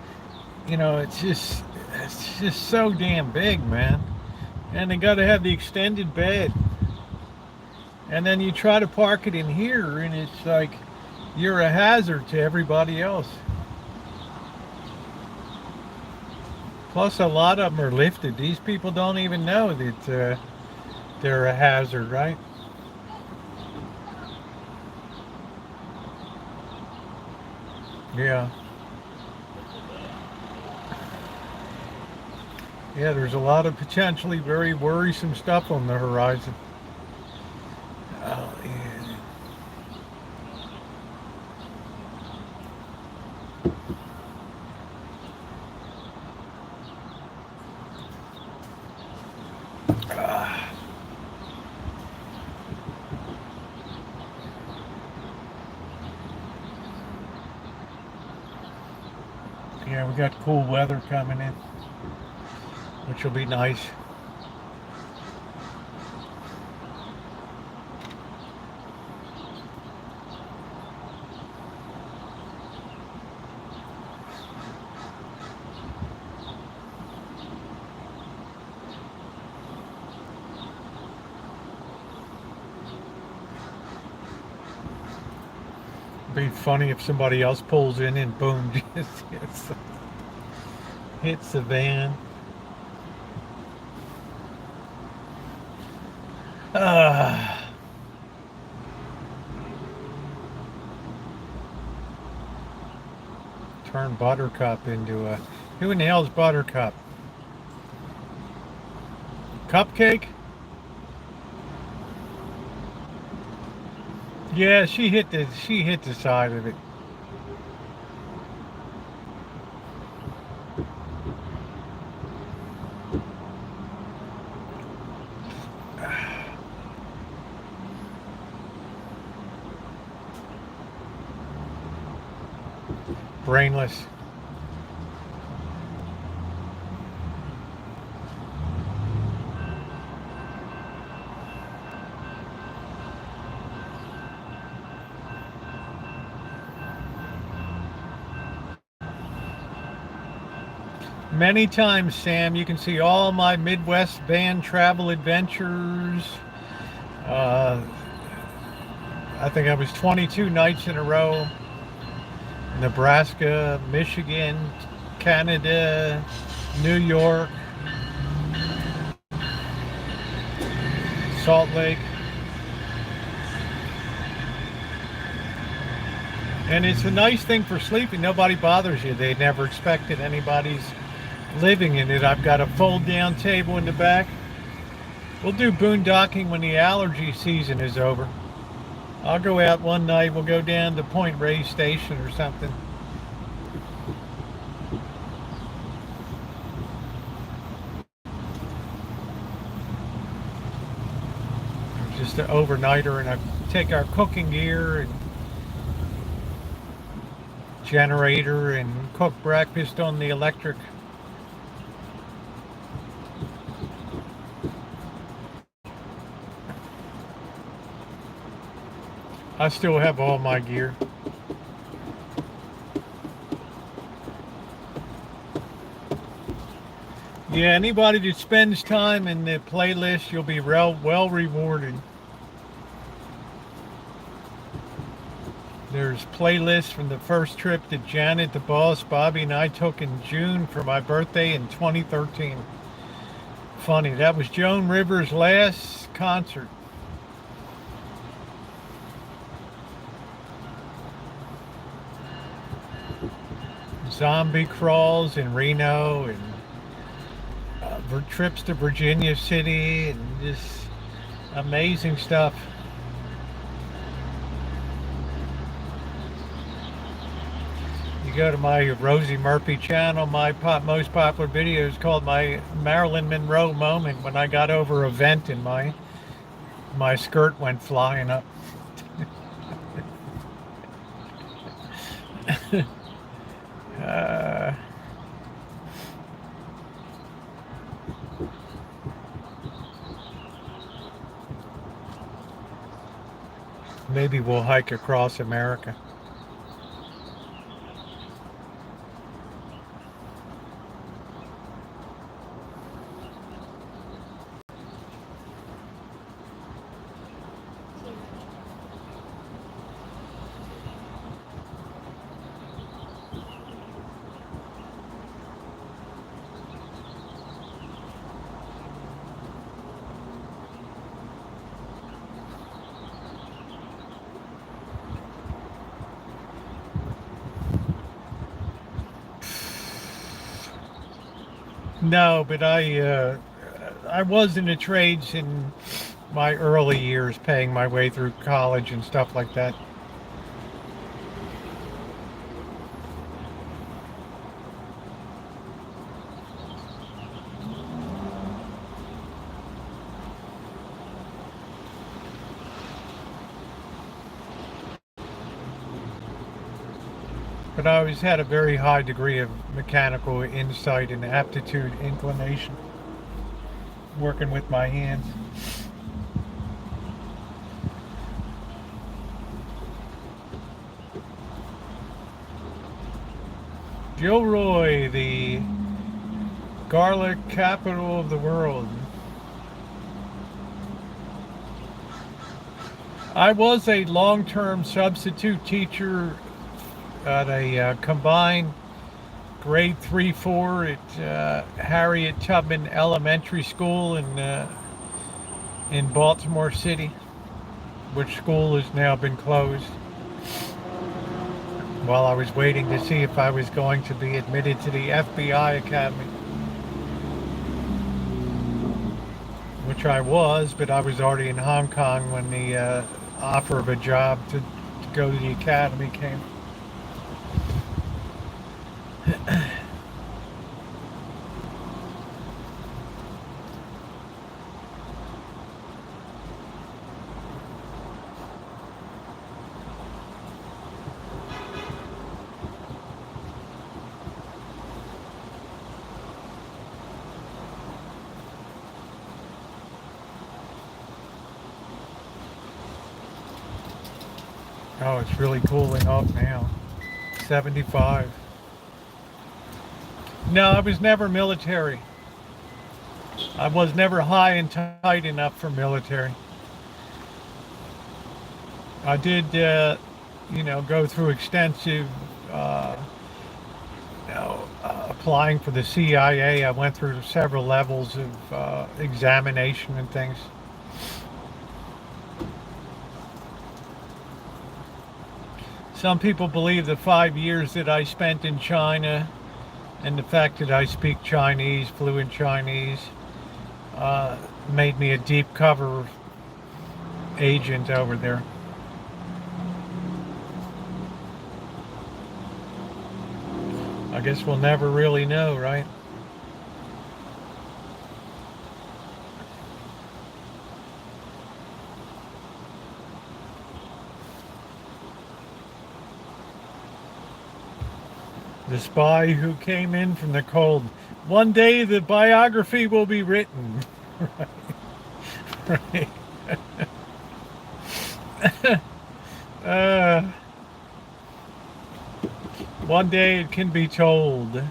it's just so damn big, man. And they got to have the extended bed. And then you try to park it in here, and it's like you're a hazard to everybody else. Plus, a lot of them are lifted. These people don't even know that they're a hazard, right? Yeah. Yeah, there's a lot of potentially very worrisome stuff on the horizon. Oh, yeah. Yeah, we got cool weather coming in, which will be nice. It'd be funny if somebody else pulls in and boom, just hits the van. Uh, turn Buttercup into a... Who in the hell's Buttercup? Cupcake? Yeah, she hit the side of it. Brainless. Many times, Sam, you can see all my Midwest band travel adventures. Uh, I think I was 22 nights in a row. Nebraska, Michigan, Canada, New York, Salt Lake. And it's a nice thing for sleeping. Nobody bothers you. They never expected anybody's living in it. I've got a fold down table in the back. We'll do boondocking when the allergy season is over. I'll go out one night. We'll go down to Point Reyes Station or something. Just an overnighter, and I take our cooking gear and generator and cook breakfast on the electric. I still have all my gear. Yeah, anybody that spends time in the playlist, you'll be well rewarded. There's playlists from the first trip that Janet, the boss, Bobby, and I took in June for my birthday in 2013. Funny, that was Joan Rivers' last concert. Zombie crawls in Reno and trips to Virginia City and just amazing stuff. You go to my Rosie Murphy channel, my most popular video is called my Marilyn Monroe moment when I got over a vent and my skirt went flying up. Maybe we'll hike across America. No, but I was in the trades in my early years, paying my way through college and stuff like that. But I always had a very high degree of mechanical insight and aptitude, inclination, working with my hands. Gilroy, the garlic capital of the world. I was a long-term substitute teacher at a combined grade 3-4 at Harriet Tubman Elementary School in in Baltimore City, which school has now been closed, while I was waiting to see if I was going to be admitted to the FBI Academy, which I was, but I was already in Hong Kong when the offer of a job to go to the academy came. Oh, it's really cooling off now. 75. No, I was never military. I was never high and tight enough for military. I did, go through extensive, applying for the CIA. I went through several levels of examination and things. Some people believe the 5 years that I spent in China and the fact that I speak Chinese, fluent Chinese, made me a deep cover agent over there. I guess we'll never really know, right? The spy who came in from the cold. One day the biography will be written. Right. Right. One day it can be told.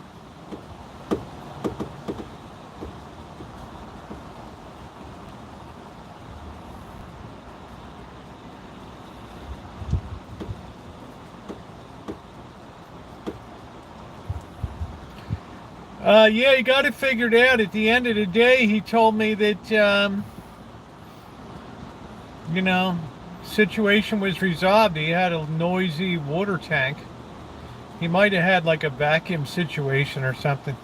Yeah, he got it figured out. At the end of the day, he told me that, situation was resolved. He had a noisy water tank. He might have had like a vacuum situation or something.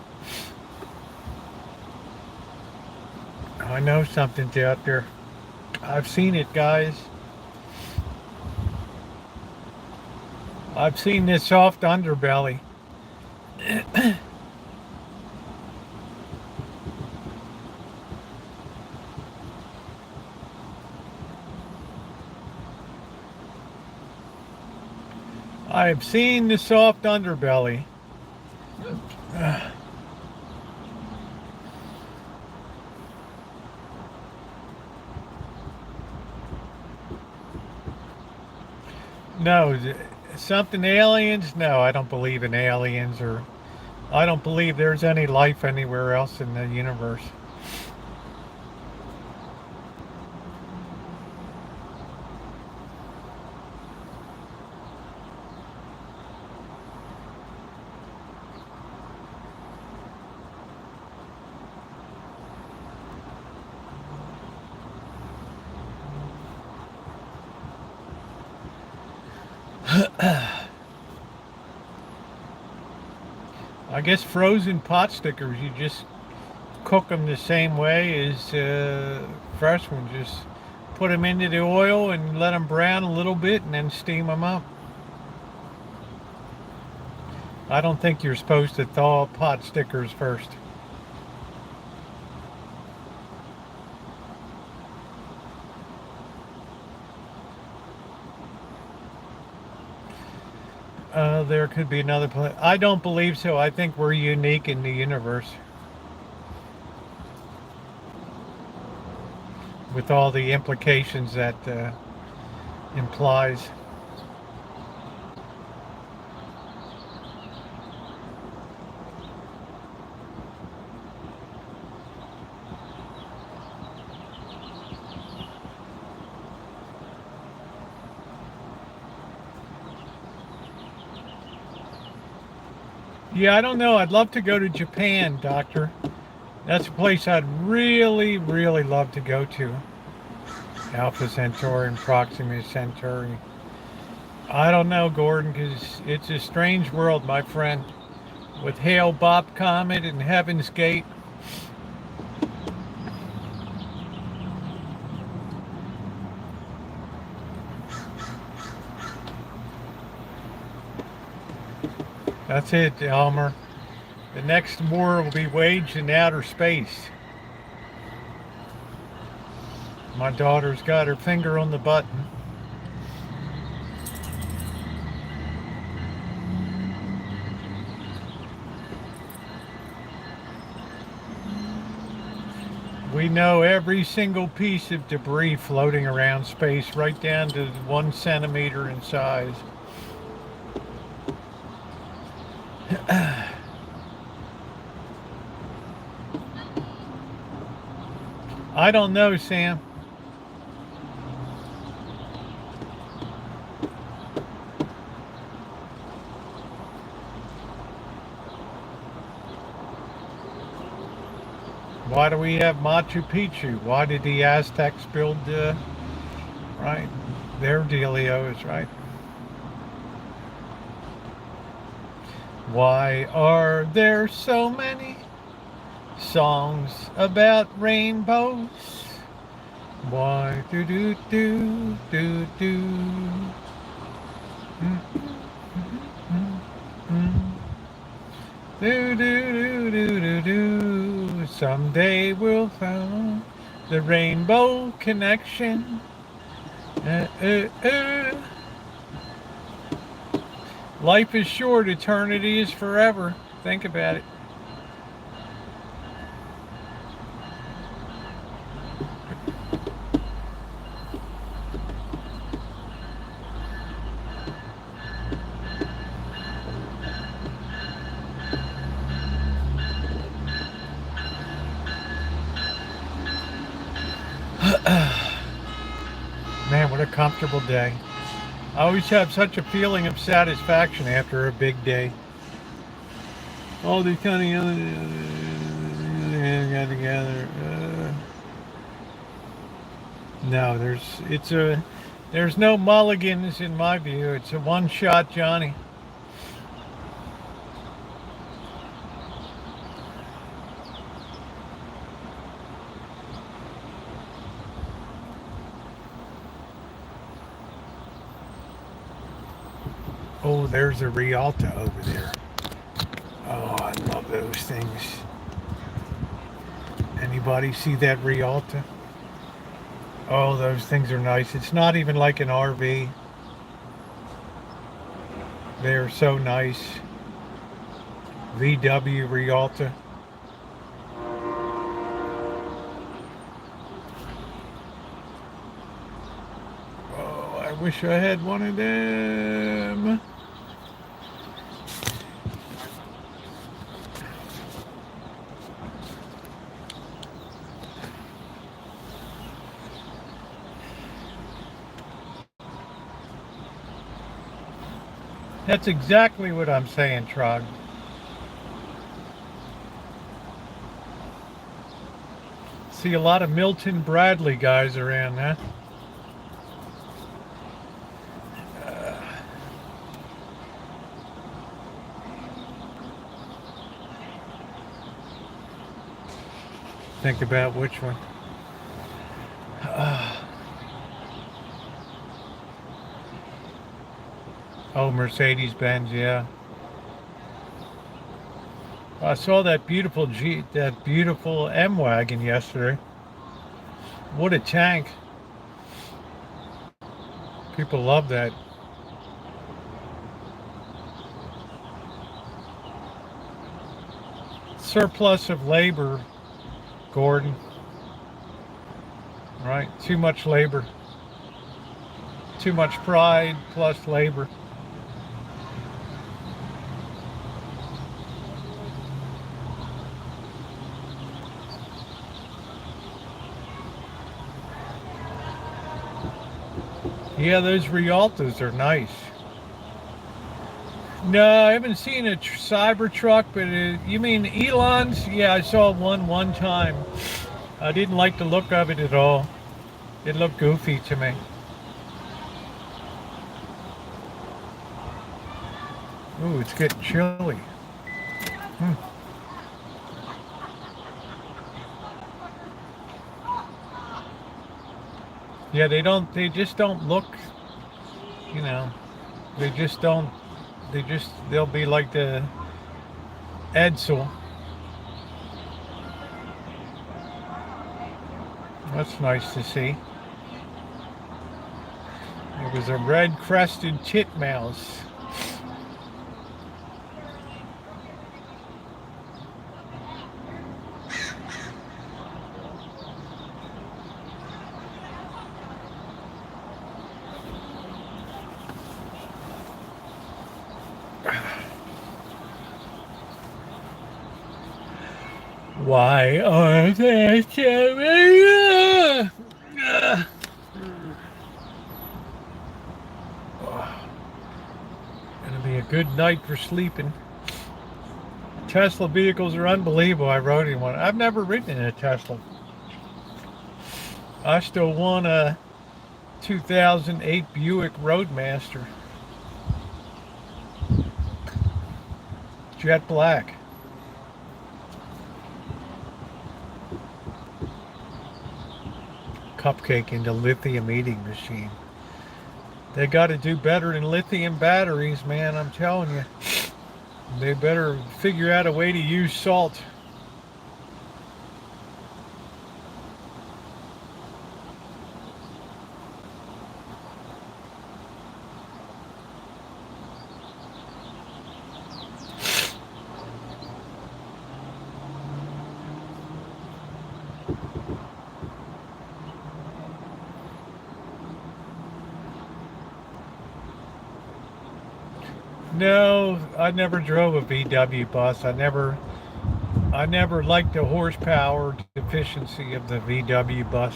I know something's out there. I've seen it, guys. I've seen this soft underbelly. I have seen the soft underbelly. No, something aliens? No, I don't believe in aliens, or I don't believe there's any life anywhere else in the universe. I guess frozen pot stickers, you just cook them the same way as fresh ones. Just put them into the oil and let them brown a little bit and then steam them up. I don't think you're supposed to thaw pot stickers first. There could be another place. I don't believe so. I think we're unique in the universe, with all the implications that implies. Yeah, I don't know. I'd love to go to Japan, Doctor. That's a place I'd really, really love to go to. Alpha Centauri and Proxima Centauri. I don't know, Gordon, because it's a strange world, my friend. With Hale-Bopp Comet and Heaven's Gate. That's it, Elmer. The next war will be waged in outer space. My daughter's got her finger on the button. We know every single piece of debris floating around space, right down to 1 centimeter in size. I don't know, Sam. Why do we have Machu Picchu? Why did the Aztecs build, right, their dealios, right? Why are there so many songs about rainbows? Why do do do do do? Do do do do do do. Someday we'll find the rainbow connection. Life is short, eternity is forever. Think about it. Man, what a comfortable day. I always have such a feeling of satisfaction after a big day. All these kind of got together. No, there's no mulligans in my view. It's a one-shot Johnny. Oh, there's a Rialta over there. Oh, I love those things. Anybody see that Rialta? Oh, those things are nice. It's not even like an RV. They're so nice. VW Rialta. Oh, I wish I had one of them. That's exactly what I'm saying, Trog. See a lot of Milton Bradley guys around, huh? Think about which one. Oh, Mercedes-Benz, yeah. I saw that beautiful M-Wagon yesterday. What a tank. People love that. Surplus of labor, Gordon. Right? Too much labor. Too much pride plus labor. Yeah, those Rialtas are nice. No, I haven't seen a Cybertruck, but you mean Elon's? Yeah, I saw one time. I didn't like the look of it at all. It looked goofy to me. Ooh, it's getting chilly. Hmm. Yeah, they just don't look, you know, they just don't, they'll be like the Edsel. That's nice to see. It was a red-crested titmouse. Why aren't they coming? Gonna be a good night for sleeping. Tesla vehicles are unbelievable. I rode in one. I've never ridden in a Tesla. I still want a 2008 Buick Roadmaster. Jet black. Cupcake into lithium eating machine. They got to do better than lithium batteries, man. I'm telling you. They better figure out a way to use salt. No, I never drove a VW bus. I never liked the horsepower efficiency of the VW bus.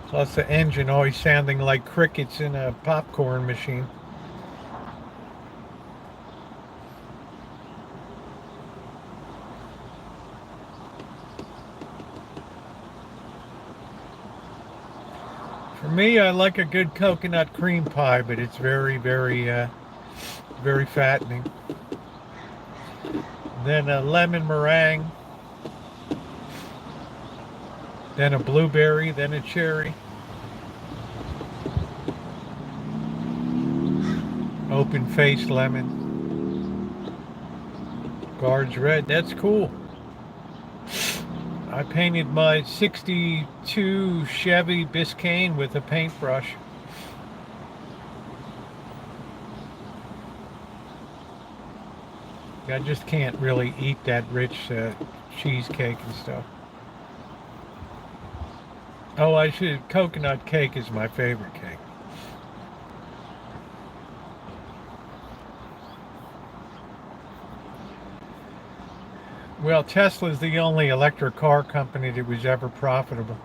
Plus the engine always sounding like crickets in a popcorn machine. For me, I like a good coconut cream pie, but it's very, very fattening. Then a lemon meringue. Then a blueberry, then a cherry. Open-faced lemon. Guards red, that's cool. I painted my 62 Chevy Biscayne with a paintbrush. I just can't really eat that rich cheesecake and stuff. Oh, I should. Coconut cake is my favorite cake. Well, Tesla's the only electric car company that was ever profitable.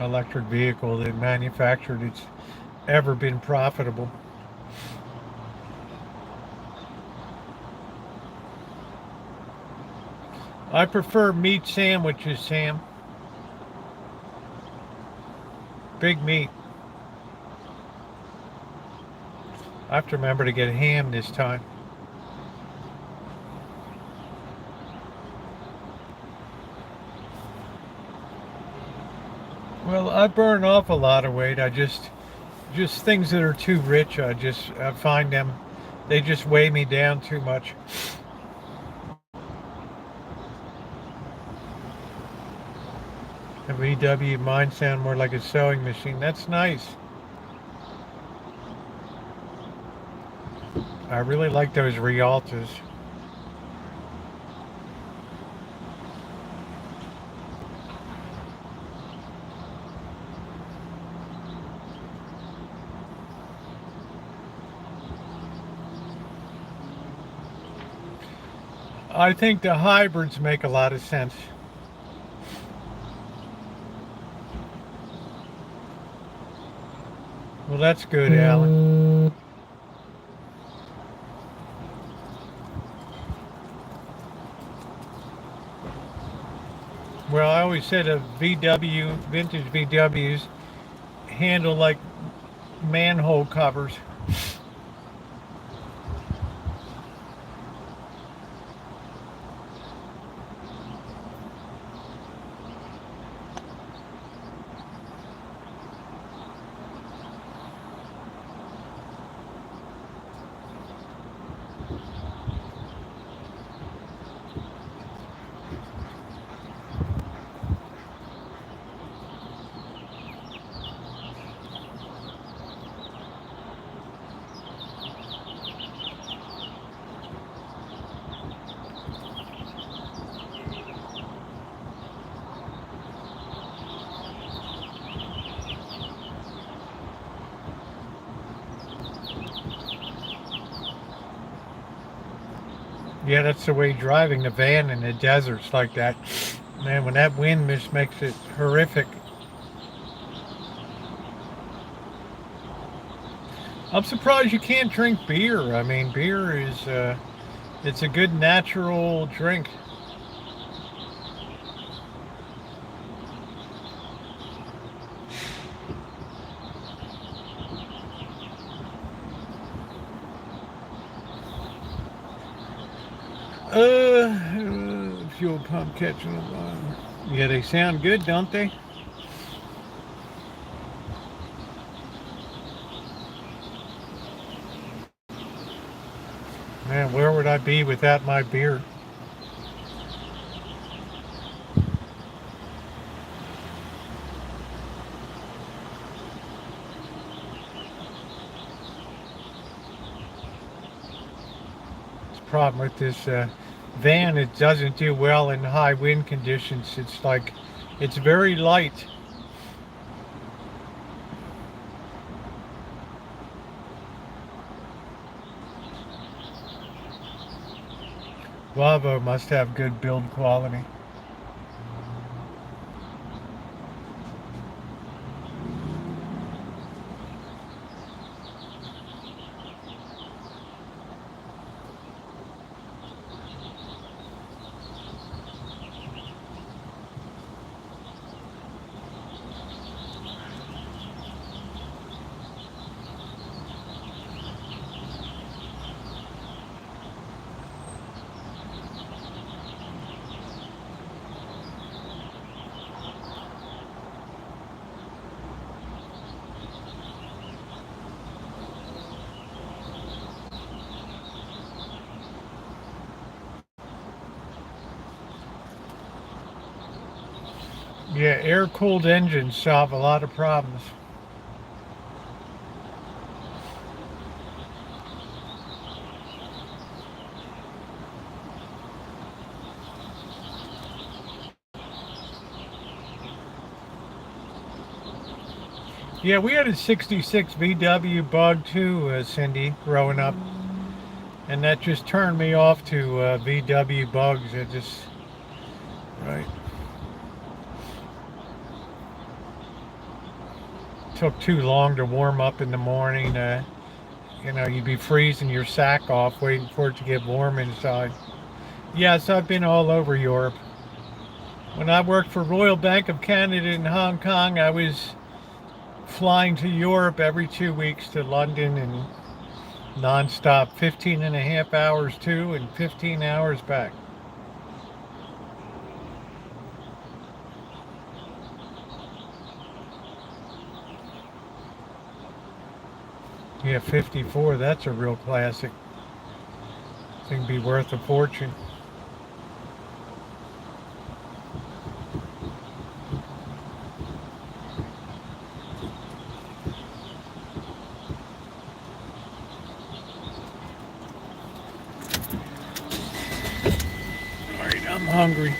Electric vehicle that manufactured it's ever been profitable. I prefer meat sandwiches, Sam. Big meat. I have to remember to get ham this time. Well, I burn off a lot of weight. I just things that are too rich, I find them, they just weigh me down too much. The VW, mine sound more like a sewing machine. That's nice. I really like those Rialtas. I think the hybrids make a lot of sense. Well, that's good, Alan. Well, I always said a VW, vintage VWs handle like manhole covers. Yeah, that's the way driving the van in the deserts like that. Man, when that wind just makes it horrific. I'm surprised you can't drink beer. I mean, beer is, it's a good natural drink. Fuel pump catching them. Yeah, they sound good, don't they? Man, where would I be without my beer? The problem with this van, it doesn't do well in high wind conditions. It's like, it's very light. Volvo must have good build quality. Yeah, air-cooled engines solve a lot of problems. Yeah, we had a 66 VW Bug too, Cindy, growing up. And that just turned me off to VW Bugs. It just, right. Took too long to warm up in the morning. You know, you'd be freezing your sack off waiting for it to get warm inside. Yes, I've been all over Europe. When I worked for Royal Bank of Canada in Hong Kong, I was flying to Europe every 2 weeks to London and non-stop, 15 and a half hours to and 15 hours back. Yeah, 54, that's a real classic. Thing be worth a fortune. Alright, I'm hungry.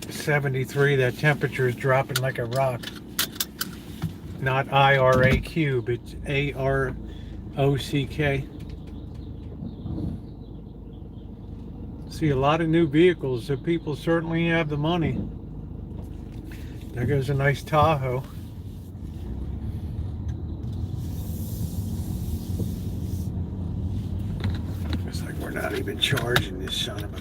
73, that temperature is dropping like a rock. Not IRAQ, but AROCK. See a lot of new vehicles, so people certainly have the money. There goes a nice Tahoe. It's like we're not even charging this son of a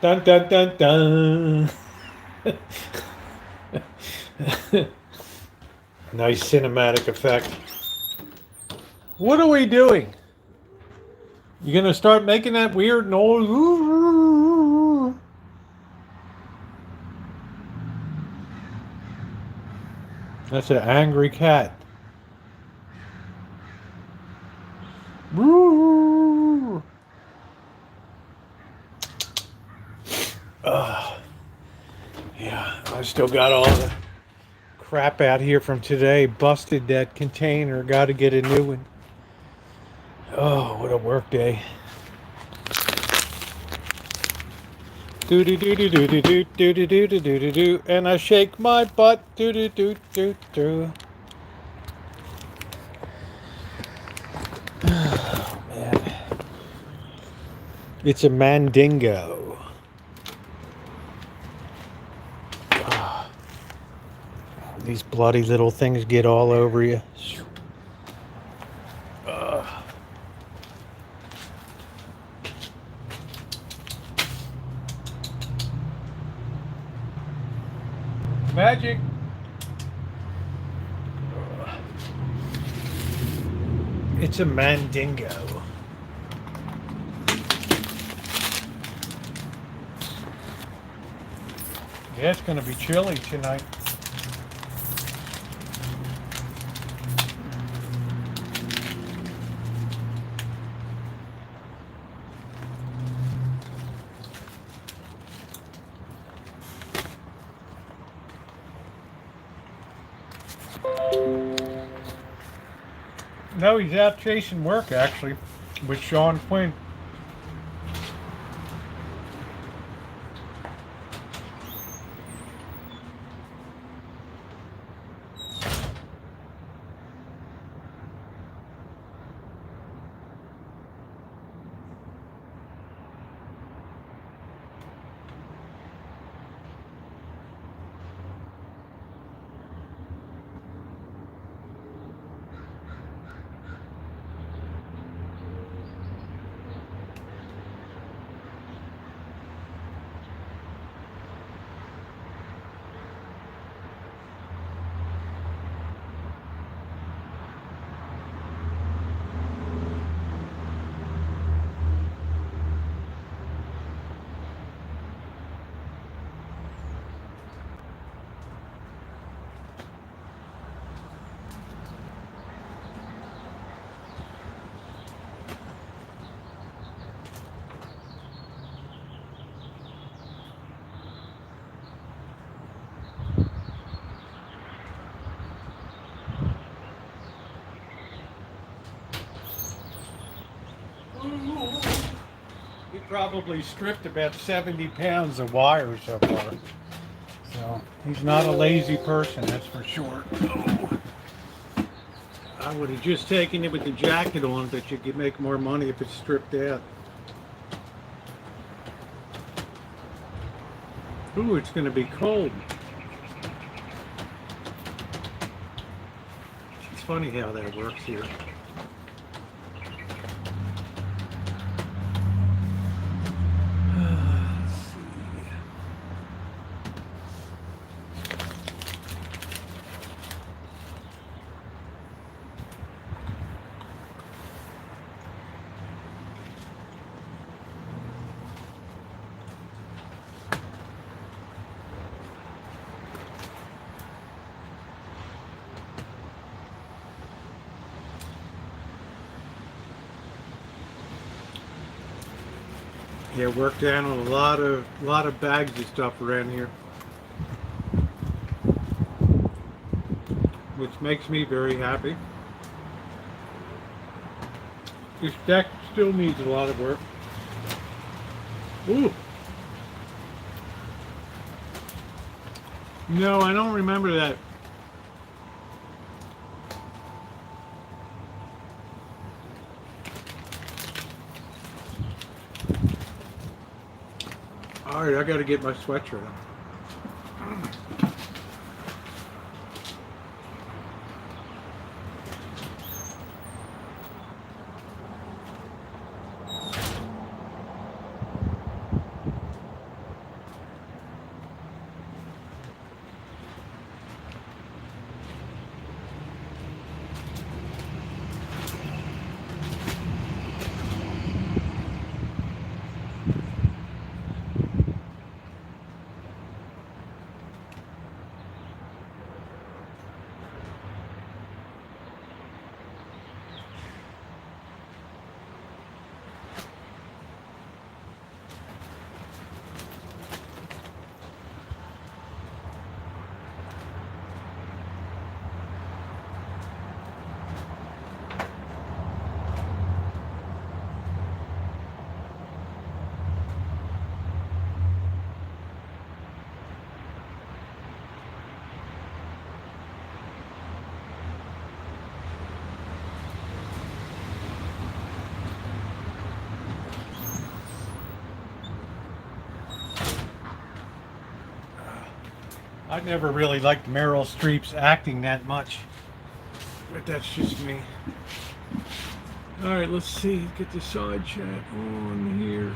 Dun dun dun dun. Nice cinematic effect. What are we doing? You gonna start making that weird noise? That's an angry cat. Yeah, I still got all the crap out here from today. Busted that container. Got to get a new one. Oh, what a work day. Do do do do do do do do do do do do do, and I shake my butt. Do do do do do. Oh man, it's a mandingo. Oh, these bloody little things get all over you. Magic. It's a mandingo. Yeah, it's going to be chilly tonight. No, he's out chasing work actually with Sean Quinn. He probably stripped about 70 pounds of wire so far. So he's not a lazy person, that's for sure. Oh. I would have just taken it with the jacket on, but you could make more money if it's stripped out. Ooh, it's going to be cold. It's funny how that works here. Yeah, worked down on a lot of bags of stuff around here, which makes me very happy. This deck still needs a lot of work. Ooh. No, I don't remember that. All right, I got to get my sweatshirt on. I never really liked Meryl Streep's acting that much, but that's just me. All right, let's see. Get the side chat on here.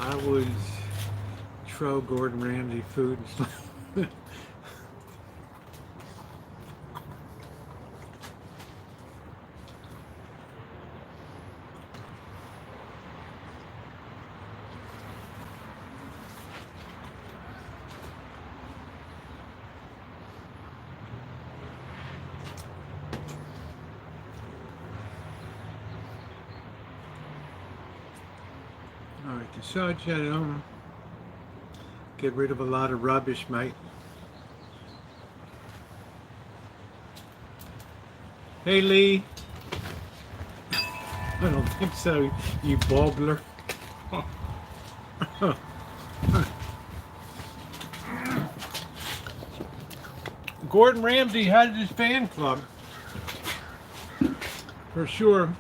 I was Tro Gordon Ramsay food and stuff. All right, the side chat on. Get rid of a lot of rubbish, mate. Hey, Lee. I don't think so, you bobbler. Gordon Ramsay had his fan club. For sure.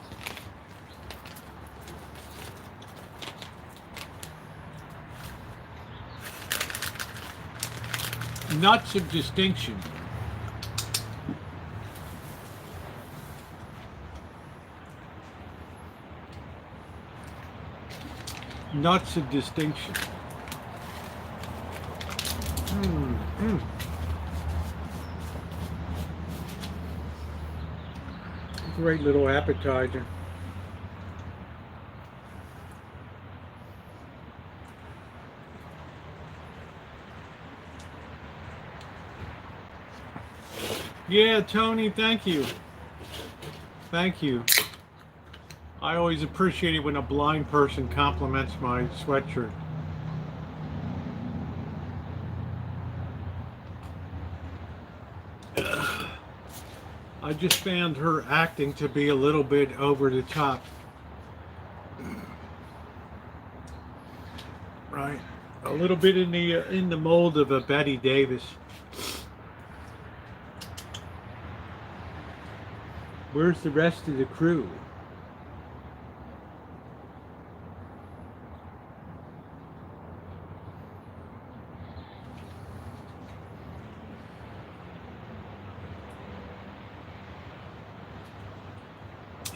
Nuts of distinction. Nuts of distinction. Great little appetizer. Yeah, Tony, thank you. Thank you. I always appreciate it when a blind person compliments my sweatshirt. I just found her acting to be a little bit over the top. Right. A little bit in the mold of a Betty Davis. Where's the rest of the crew?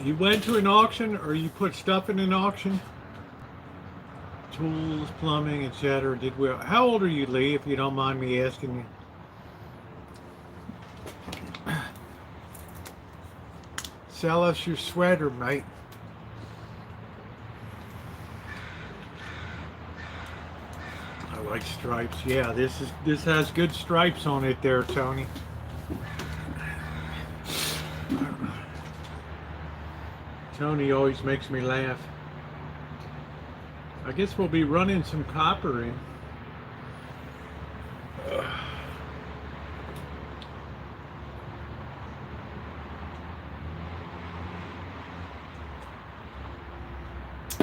You went to an auction, or you put stuff in an auction? Tools, plumbing, etc. Did well. How old are you, Lee, if you don't mind me asking you? Sell us your sweater, mate. I like stripes. Yeah, this has good stripes on it there, Tony. Tony always makes me laugh. I guess we'll be running some copper in.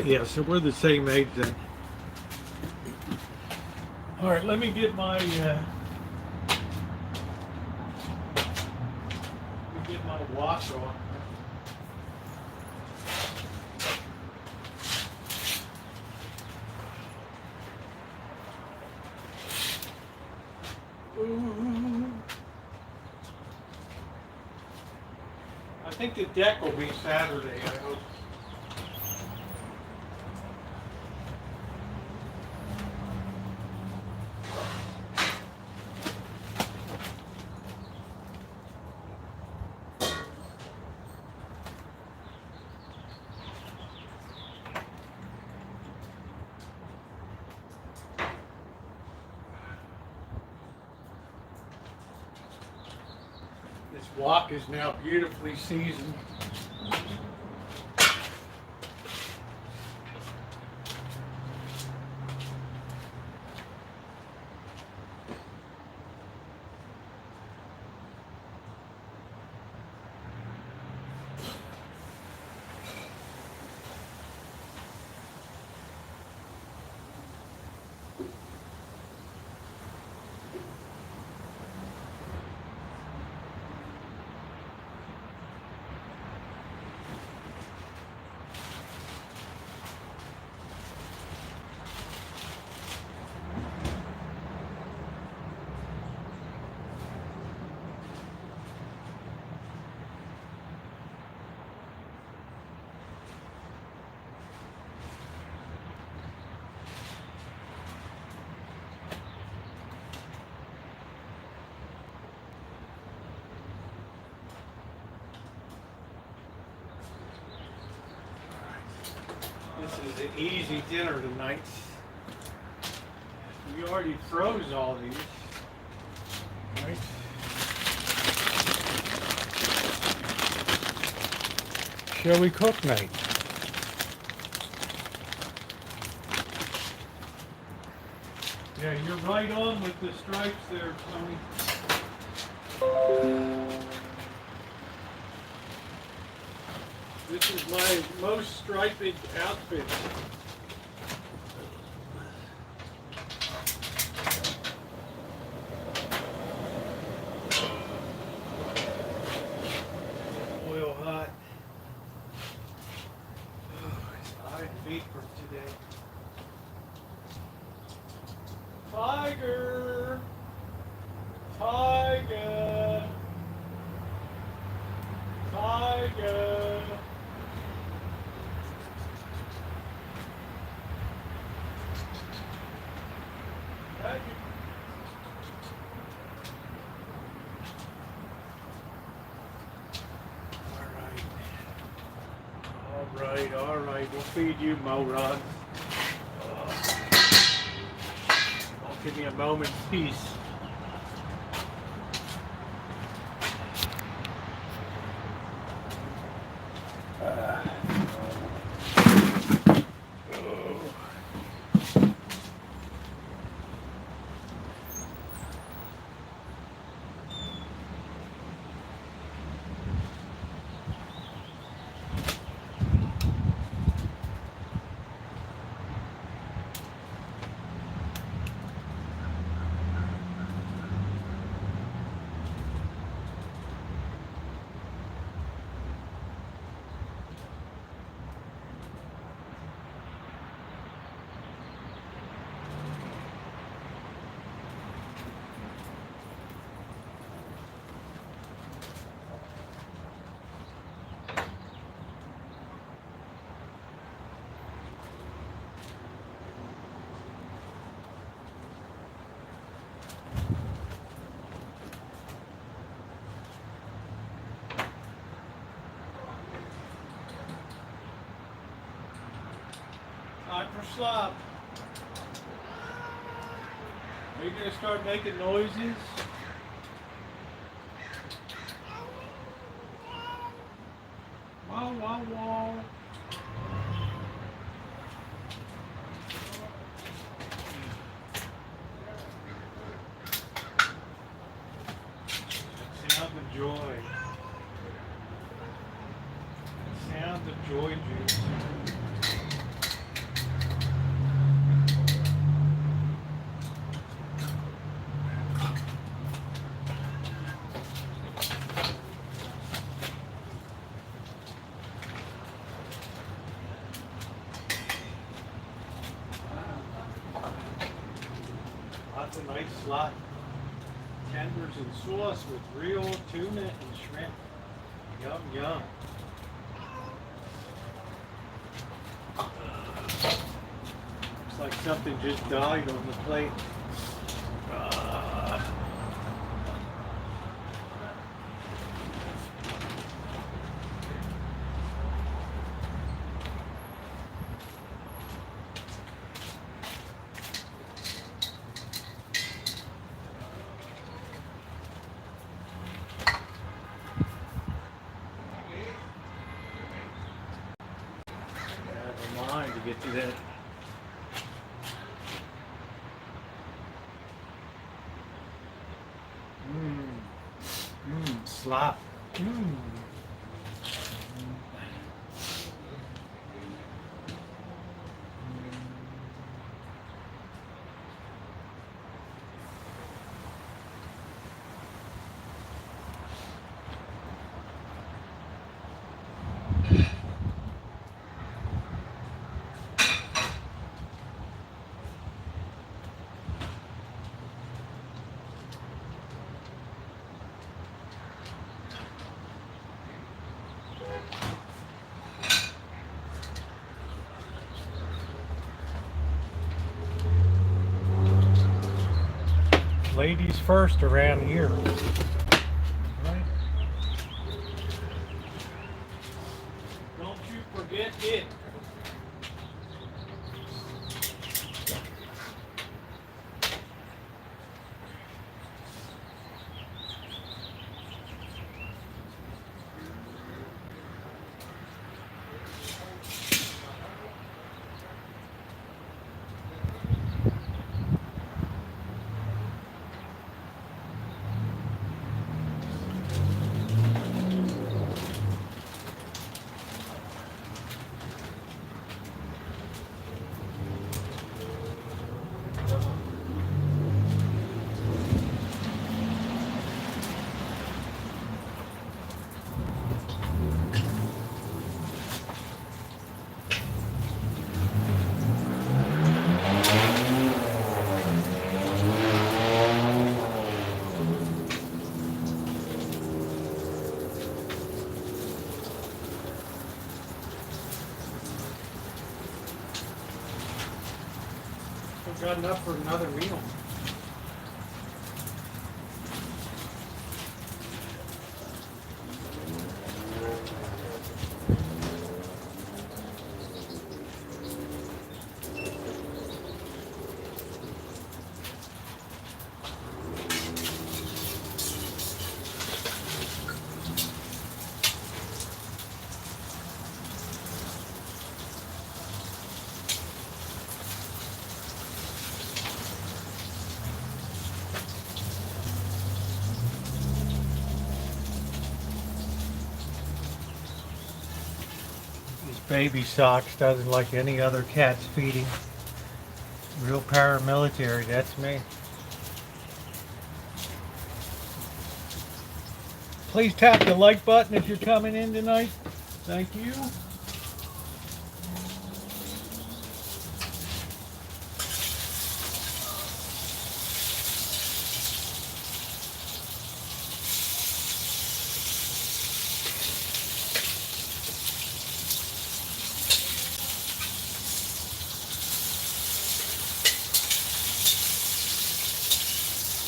Yeah, so we're the same age then. All right, let me get my watch on. I think the deck will be Saturday, I hope. This wok is now beautifully seasoned. This is an easy dinner tonight. We already froze all these. Right? Shall we cook night? Yeah, you're right on with the stripes there, Tony. This is my most striped outfit. Oil hot. Oh, it's hot and feet for today. Tiger! Tiger! Tiger! All right. We'll feed you, Mo-Rod. Give me a moment's peace. Time for slop. Are you going to start making noises? Wow, wow, wow. Sound of joy. Sound of joy juice. Lots of nice slot tenders and sauce with real tuna and shrimp. Yum, yum. Looks like something just died on the plate. To get to that. Slop. Ladies first around here. Right? Don't you forget it. got enough for another meal. Baby socks doesn't like any other cats feeding. Real paramilitary, that's me. Please tap the like button if you're coming in tonight. Thank you.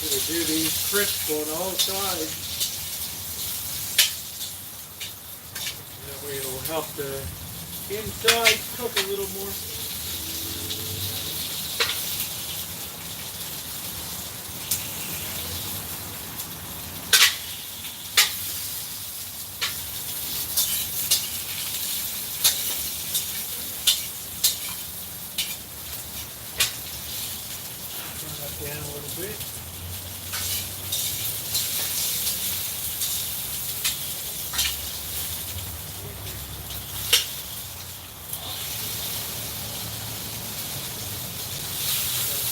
Gonna do these crisp on all sides. That way it'll help the inside cook a little more. Turn that down a little bit.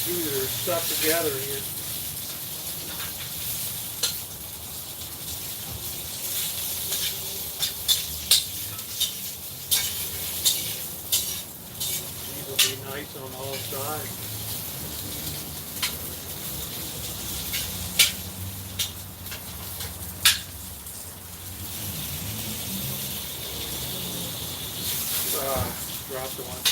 These are stuck together here. These will be nice on all sides. Dropped the one.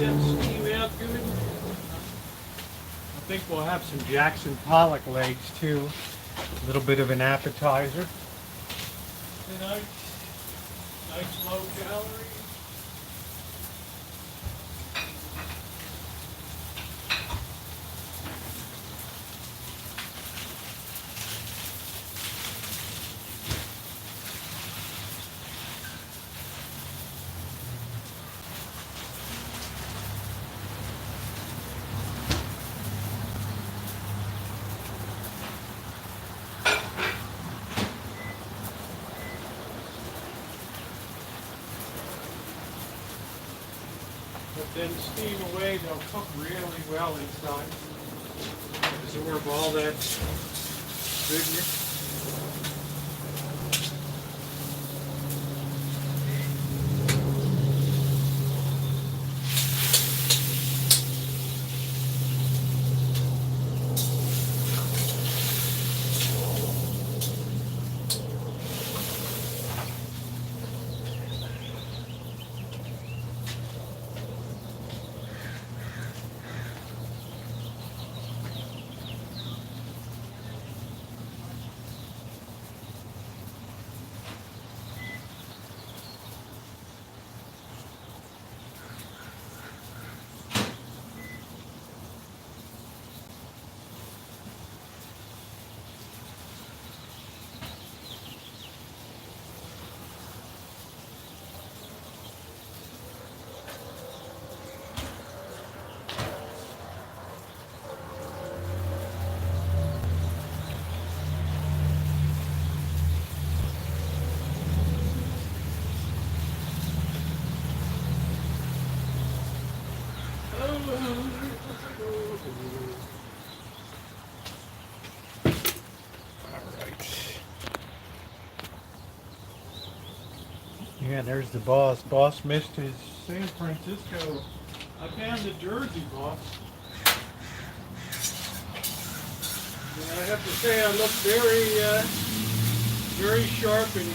Steam out good. I think we'll have some Jackson Pollock legs too. A little bit of an appetizer tonight. Nice low calorie. But then steam away, they'll cook really well inside. Absorb all that goodness. Yeah, there's the boss. Boss missed his San Francisco. I found the Jersey boss. And I have to say I look very sharp and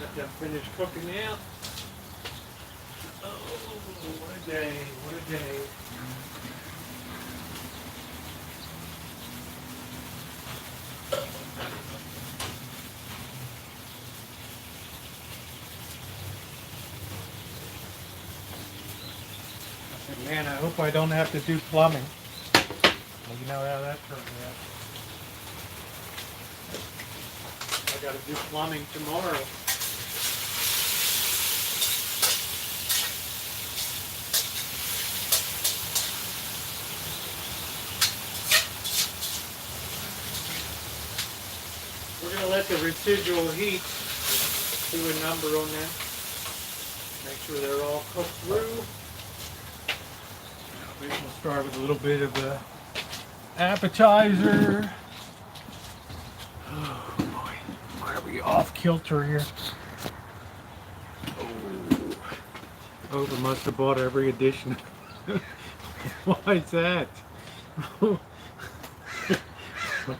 let them finish cooking now. Oh, what a day, what a day. I said, man, I hope I don't have to do plumbing. Well, you know how that turned out. I got to do plumbing tomorrow. We're going to let the residual heat do a number on that. Make sure they're all cooked through. Maybe we'll start with a little bit of the appetizer. Oh boy, why are we off kilter here? Oh, we must have bought every edition. Why is that? What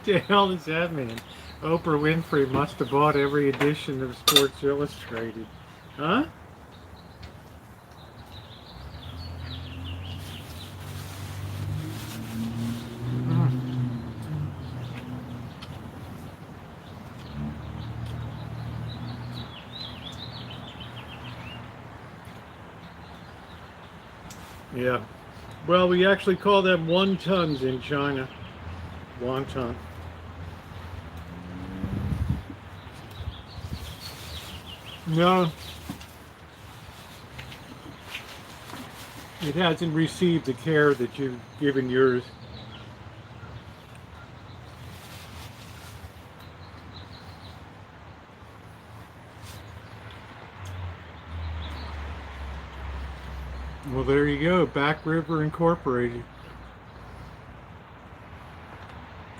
the hell does that mean? Oprah Winfrey must have bought every edition of Sports Illustrated. Huh? Yeah. Well, we actually call them wontons in China. Wonton. No. It hasn't received the care that you've given yours. Well, there you go. Back River Incorporated.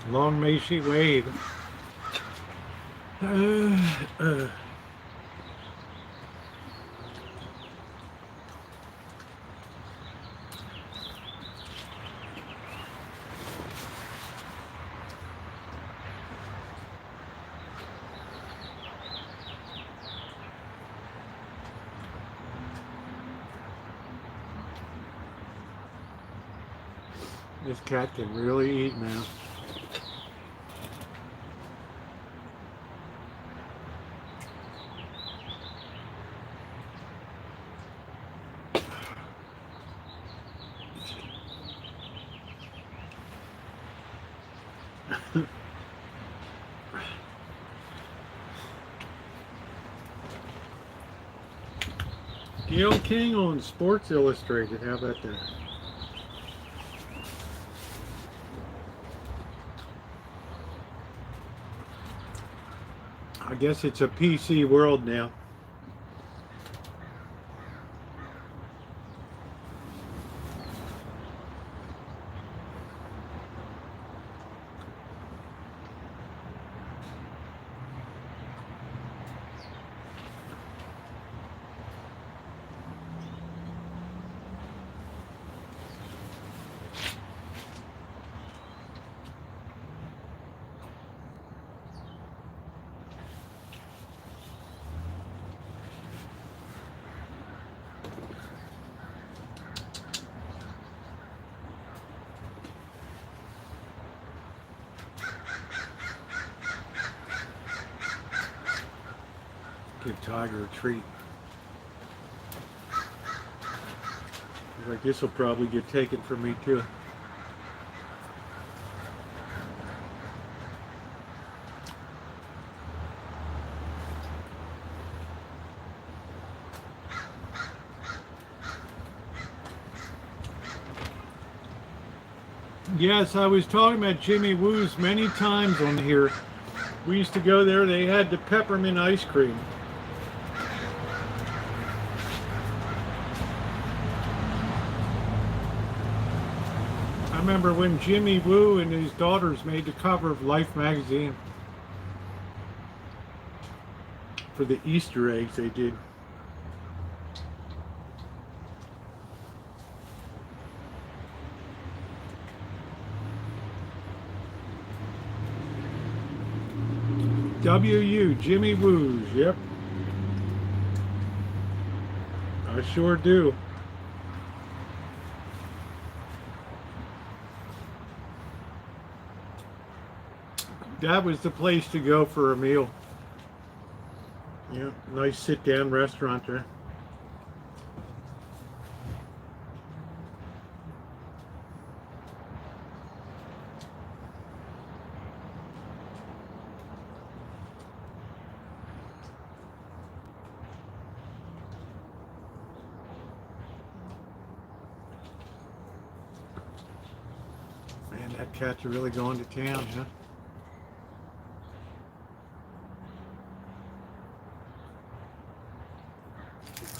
Long may she wave. This cat can really eat now. Gail King on Sports Illustrated. How about that? I guess it's a PC world now. Give Tiger a treat. Like this will probably get taken from me too. Yes, I was talking about Jimmy Woo's many times on here. We used to go there. They had the peppermint ice cream. I remember when Jimmy Woo and his daughters made the cover of Life magazine for the Easter eggs they did. WU, Jimmy Woo's, yep. I sure do. That was the place to go for a meal. Yeah, nice sit-down restaurant there. Man, that cats are really going to town, huh?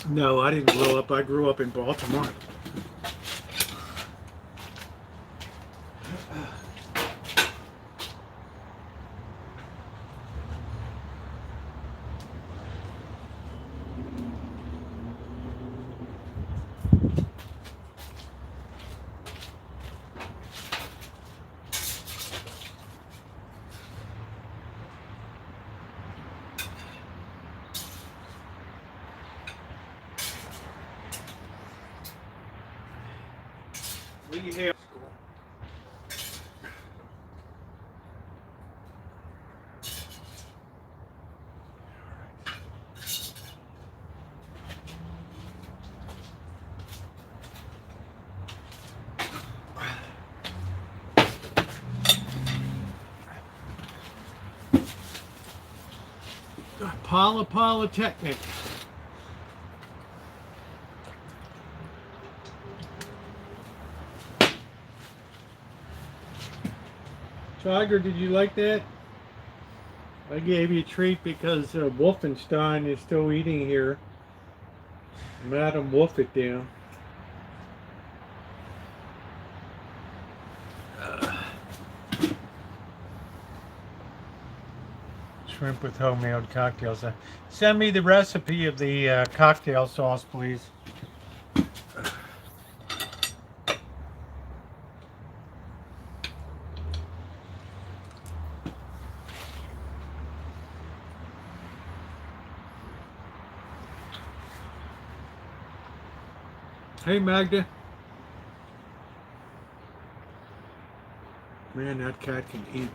No, I didn't grow up. I grew up in Baltimore. We have school. Polytechnic. Tiger, did you like that? I gave you a treat because Wolfenstein is still eating here. Madam Wolf it down. Shrimp with homemade cocktails. Send me the recipe of the cocktail sauce, please. Hey Magda. Man, that cat can eat.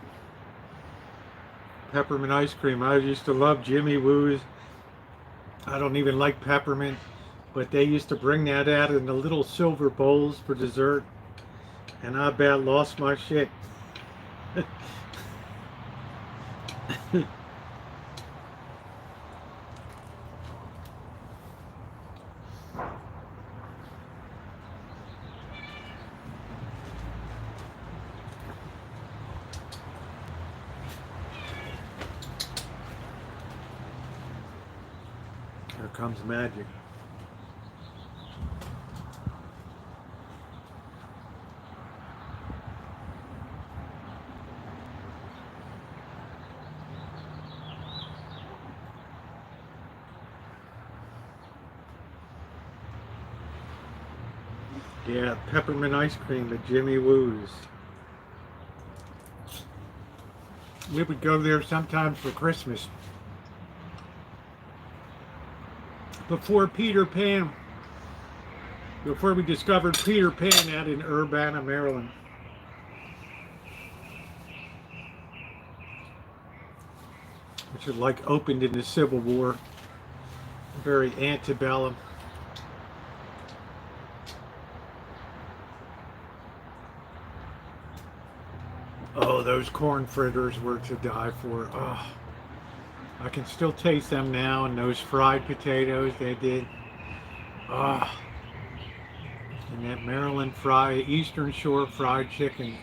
Peppermint ice cream. I used to love Jimmy Woo's. I don't even like peppermint, but they used to bring that out in the little silver bowls for dessert, and I about lost my shit. Here comes magic. Yeah, peppermint ice cream at Jimmy Woo's. We would go there sometimes for Christmas. Before Peter Pan, before we discovered Peter Pan out in Urbana, Maryland. Which was like opened in the Civil War. Very antebellum. Oh, those corn fritters were to die for. Oh, I can still taste them now, and those fried potatoes they did. Ah, And that Maryland Eastern Shore fried chicken.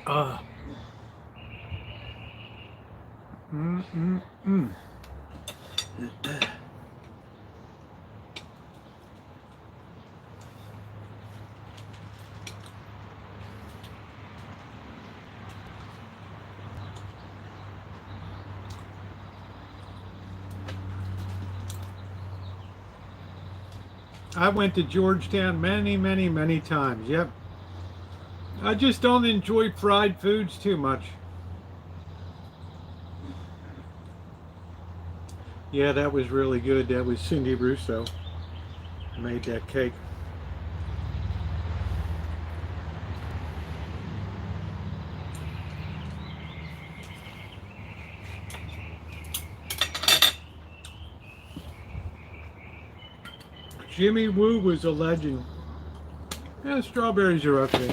Mm. I went to Georgetown many times. Yep. I just don't enjoy fried foods too much. Yeah, that was really good. That was Cindy Russo made that cake. Jimmy Woo was a legend. Yeah, strawberries are okay.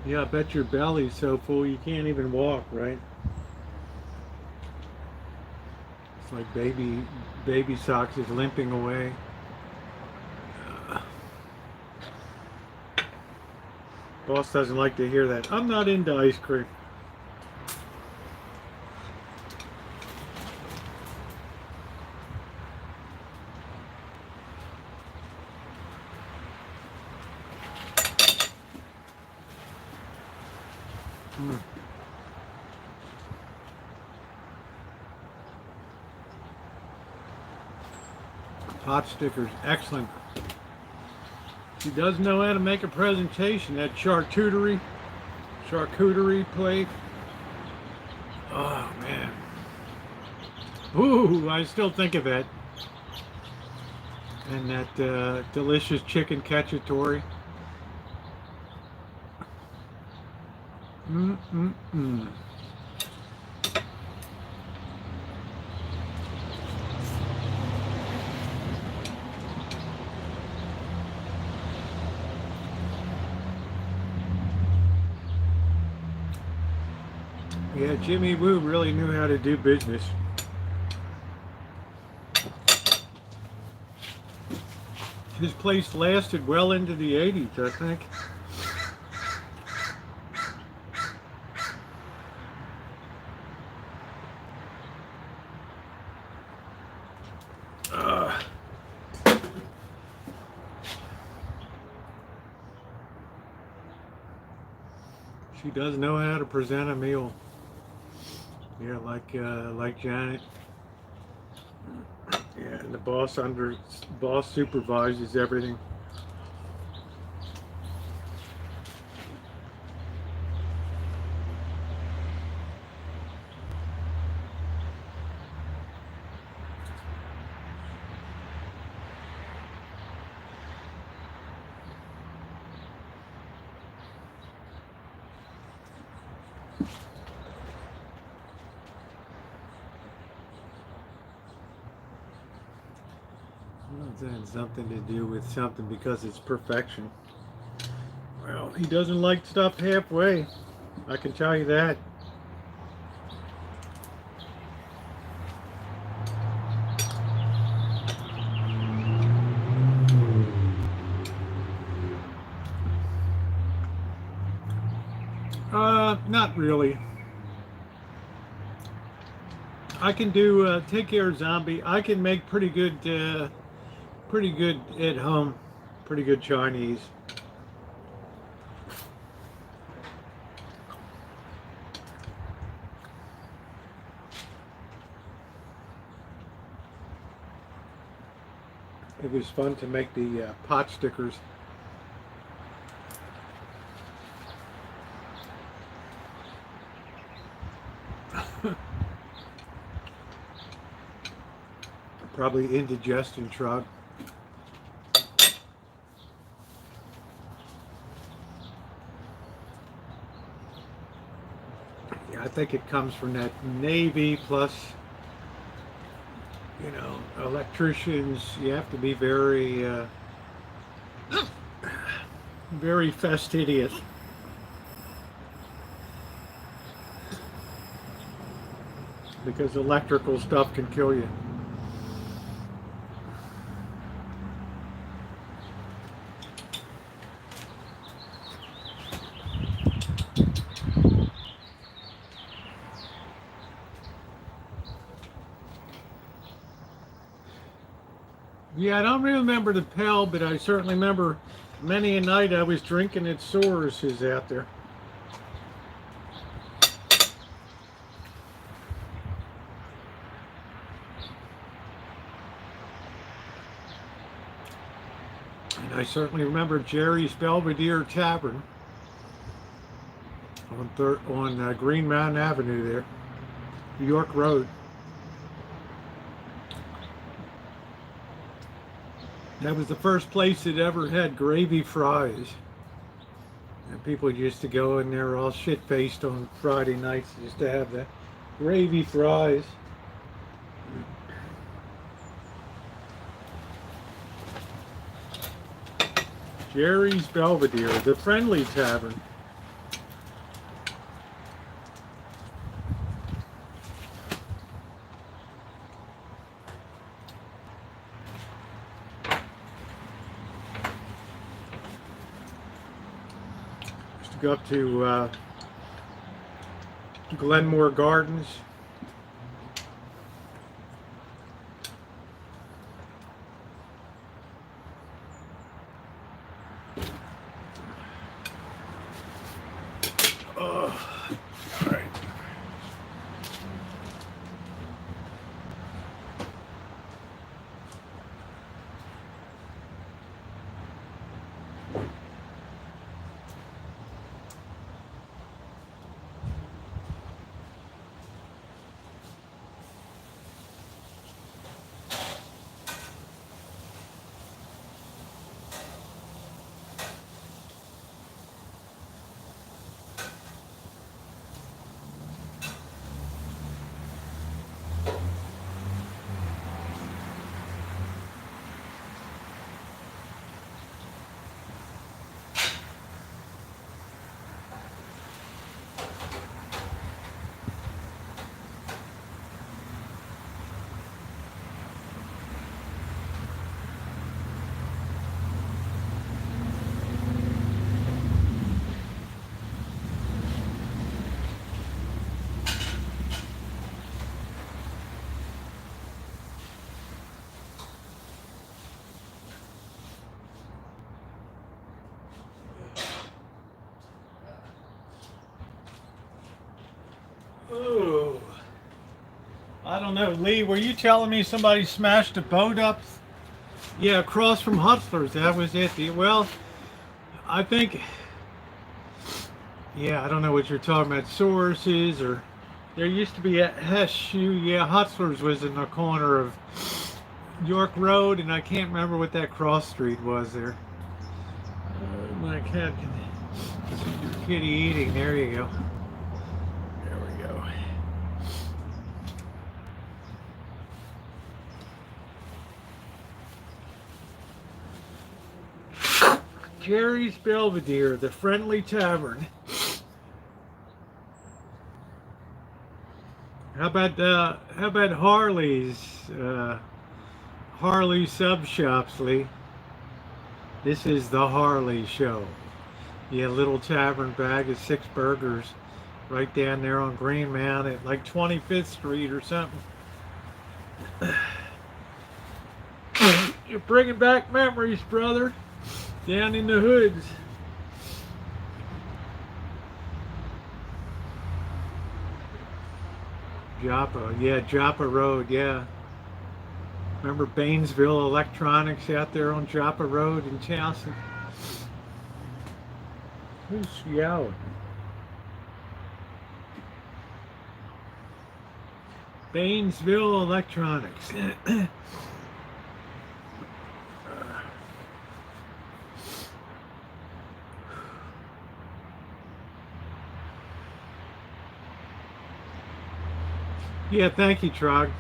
Yeah, I bet your belly's so full you can't even walk, right? It's like baby socks is limping away. Boss doesn't like to hear that. I'm not into ice cream. Pot stickers, excellent. She does know how to make a presentation. That charcuterie plate. Oh man. Ooh, I still think of it. And that delicious chicken cacciatore. Mm. Yeah, Jimmy Woo really knew how to do business. His place lasted well into the 80s, I think. She does know how to present a meal. Yeah, like Janet. Yeah, and the boss supervises everything. That has something to do with something because it's perfection. Well, he doesn't like stuff halfway. I can tell you that. Not really. I can do take care of zombie. I can make pretty good at home, pretty good Chinese. It was fun to make the pot stickers. Probably indigestion trout. Yeah, I think it comes from that Navy plus, you know, electricians. You have to be very, very fastidious. because electrical stuff can kill you. Yeah, I don't really remember the Pell, but I certainly remember many a night I was drinking at Source's out there. And I certainly remember Jerry's Belvedere Tavern on Green Mountain Avenue there, York Road. That was the first place that ever had gravy fries. And people used to go in there all shit-faced on Friday nights just to have the gravy fries. Jerry's Belvedere, the friendly tavern. Go up to Glenmore Gardens. All right. Oh, I don't know, Lee, were you telling me somebody smashed a boat up? Yeah, across from Hustler's, that was it. Well, I think, yeah, I don't know what you're talking about, Sources, or there used to be a Heshu, yeah, Hustler's was in the corner of York Road, and I can't remember what that cross street was there. My cat, your kitty eating, there you go. There we go. Jerry's Belvedere, the friendly tavern. How about Harley's? Harley sub shops, Lee. This is the Harley show. Yeah, little tavern bag of 6 burgers, right down there on Green Mountain at like 25th Street or something. You're bringing back memories, brother. Down in the hoods. Joppa, yeah, Joppa Road, yeah. Remember Bainesville Electronics out there on Joppa Road in Towson? Who's yelling? Bainesville Electronics. Yeah, thank you, Trog.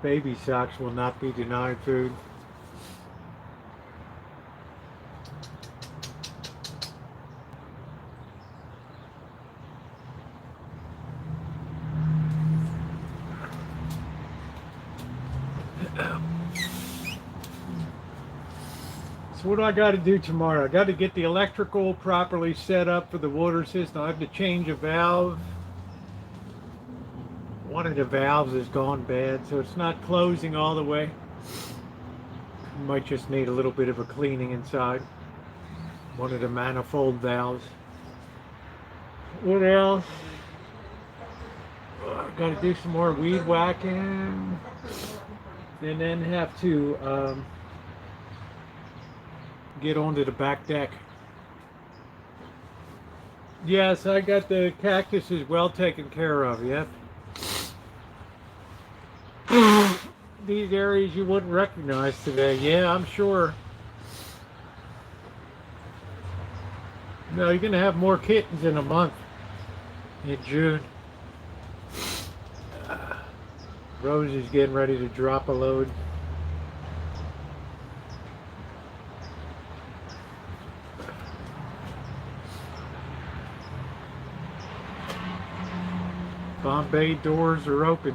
baby socks will not be denied food. So what do I got to do tomorrow? I got to get the electrical properly set up for the water system. I have to change a valve. One of the valves has gone bad, so it's not closing all the way. Might just need a little bit of a cleaning inside. One of the manifold valves. What else? I've got to do some more weed whacking. And then have to get onto the back deck. Yes, I got the cactuses well taken care of, yep. These areas you wouldn't recognize today. Yeah, I'm sure. No, you're going to have more kittens in a month. In June. Rosie's getting ready to drop a load. Bombay doors are open.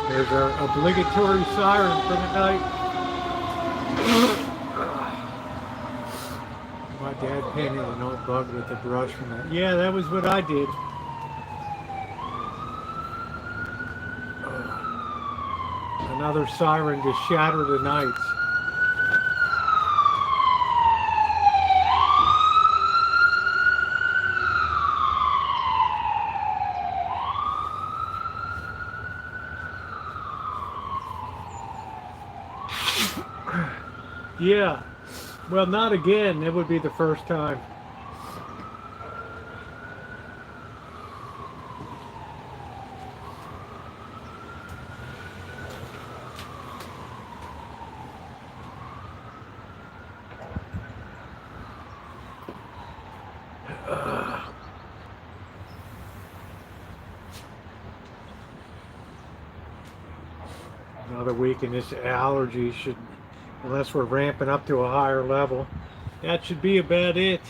There's our obligatory siren for the night. My dad painted an old bug with a brush from that. Yeah, that was what I did. Another siren to shatter the nights. Yeah, well, not again. It would be the first time. Another week and this allergy should, unless we're ramping up to a higher level, that should be about it.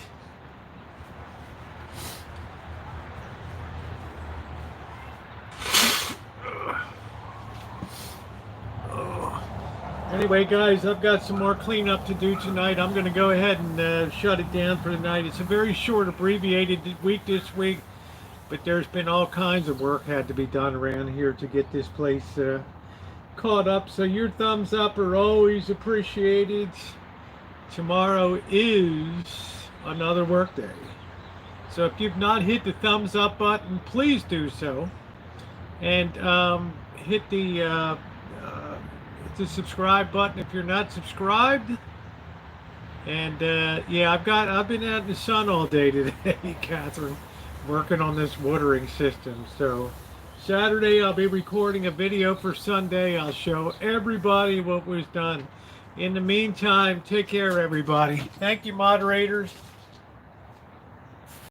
Anyway, guys, I've got some more cleanup to do tonight. I'm going to go ahead and shut it down for the night. It's a very short, abbreviated week this week, but there's been all kinds of work had to be done around here to get this place caught up. So your thumbs up are always appreciated. Tomorrow is another work day. So if you've not hit the thumbs up button, please do so. And hit the subscribe button if you're not subscribed. And yeah, I've been out in the sun all day today, Catherine, working on this watering system. So Saturday I'll be recording a video for Sunday. I'll show everybody what was done. In the meantime, take care, everybody. Thank you, moderators.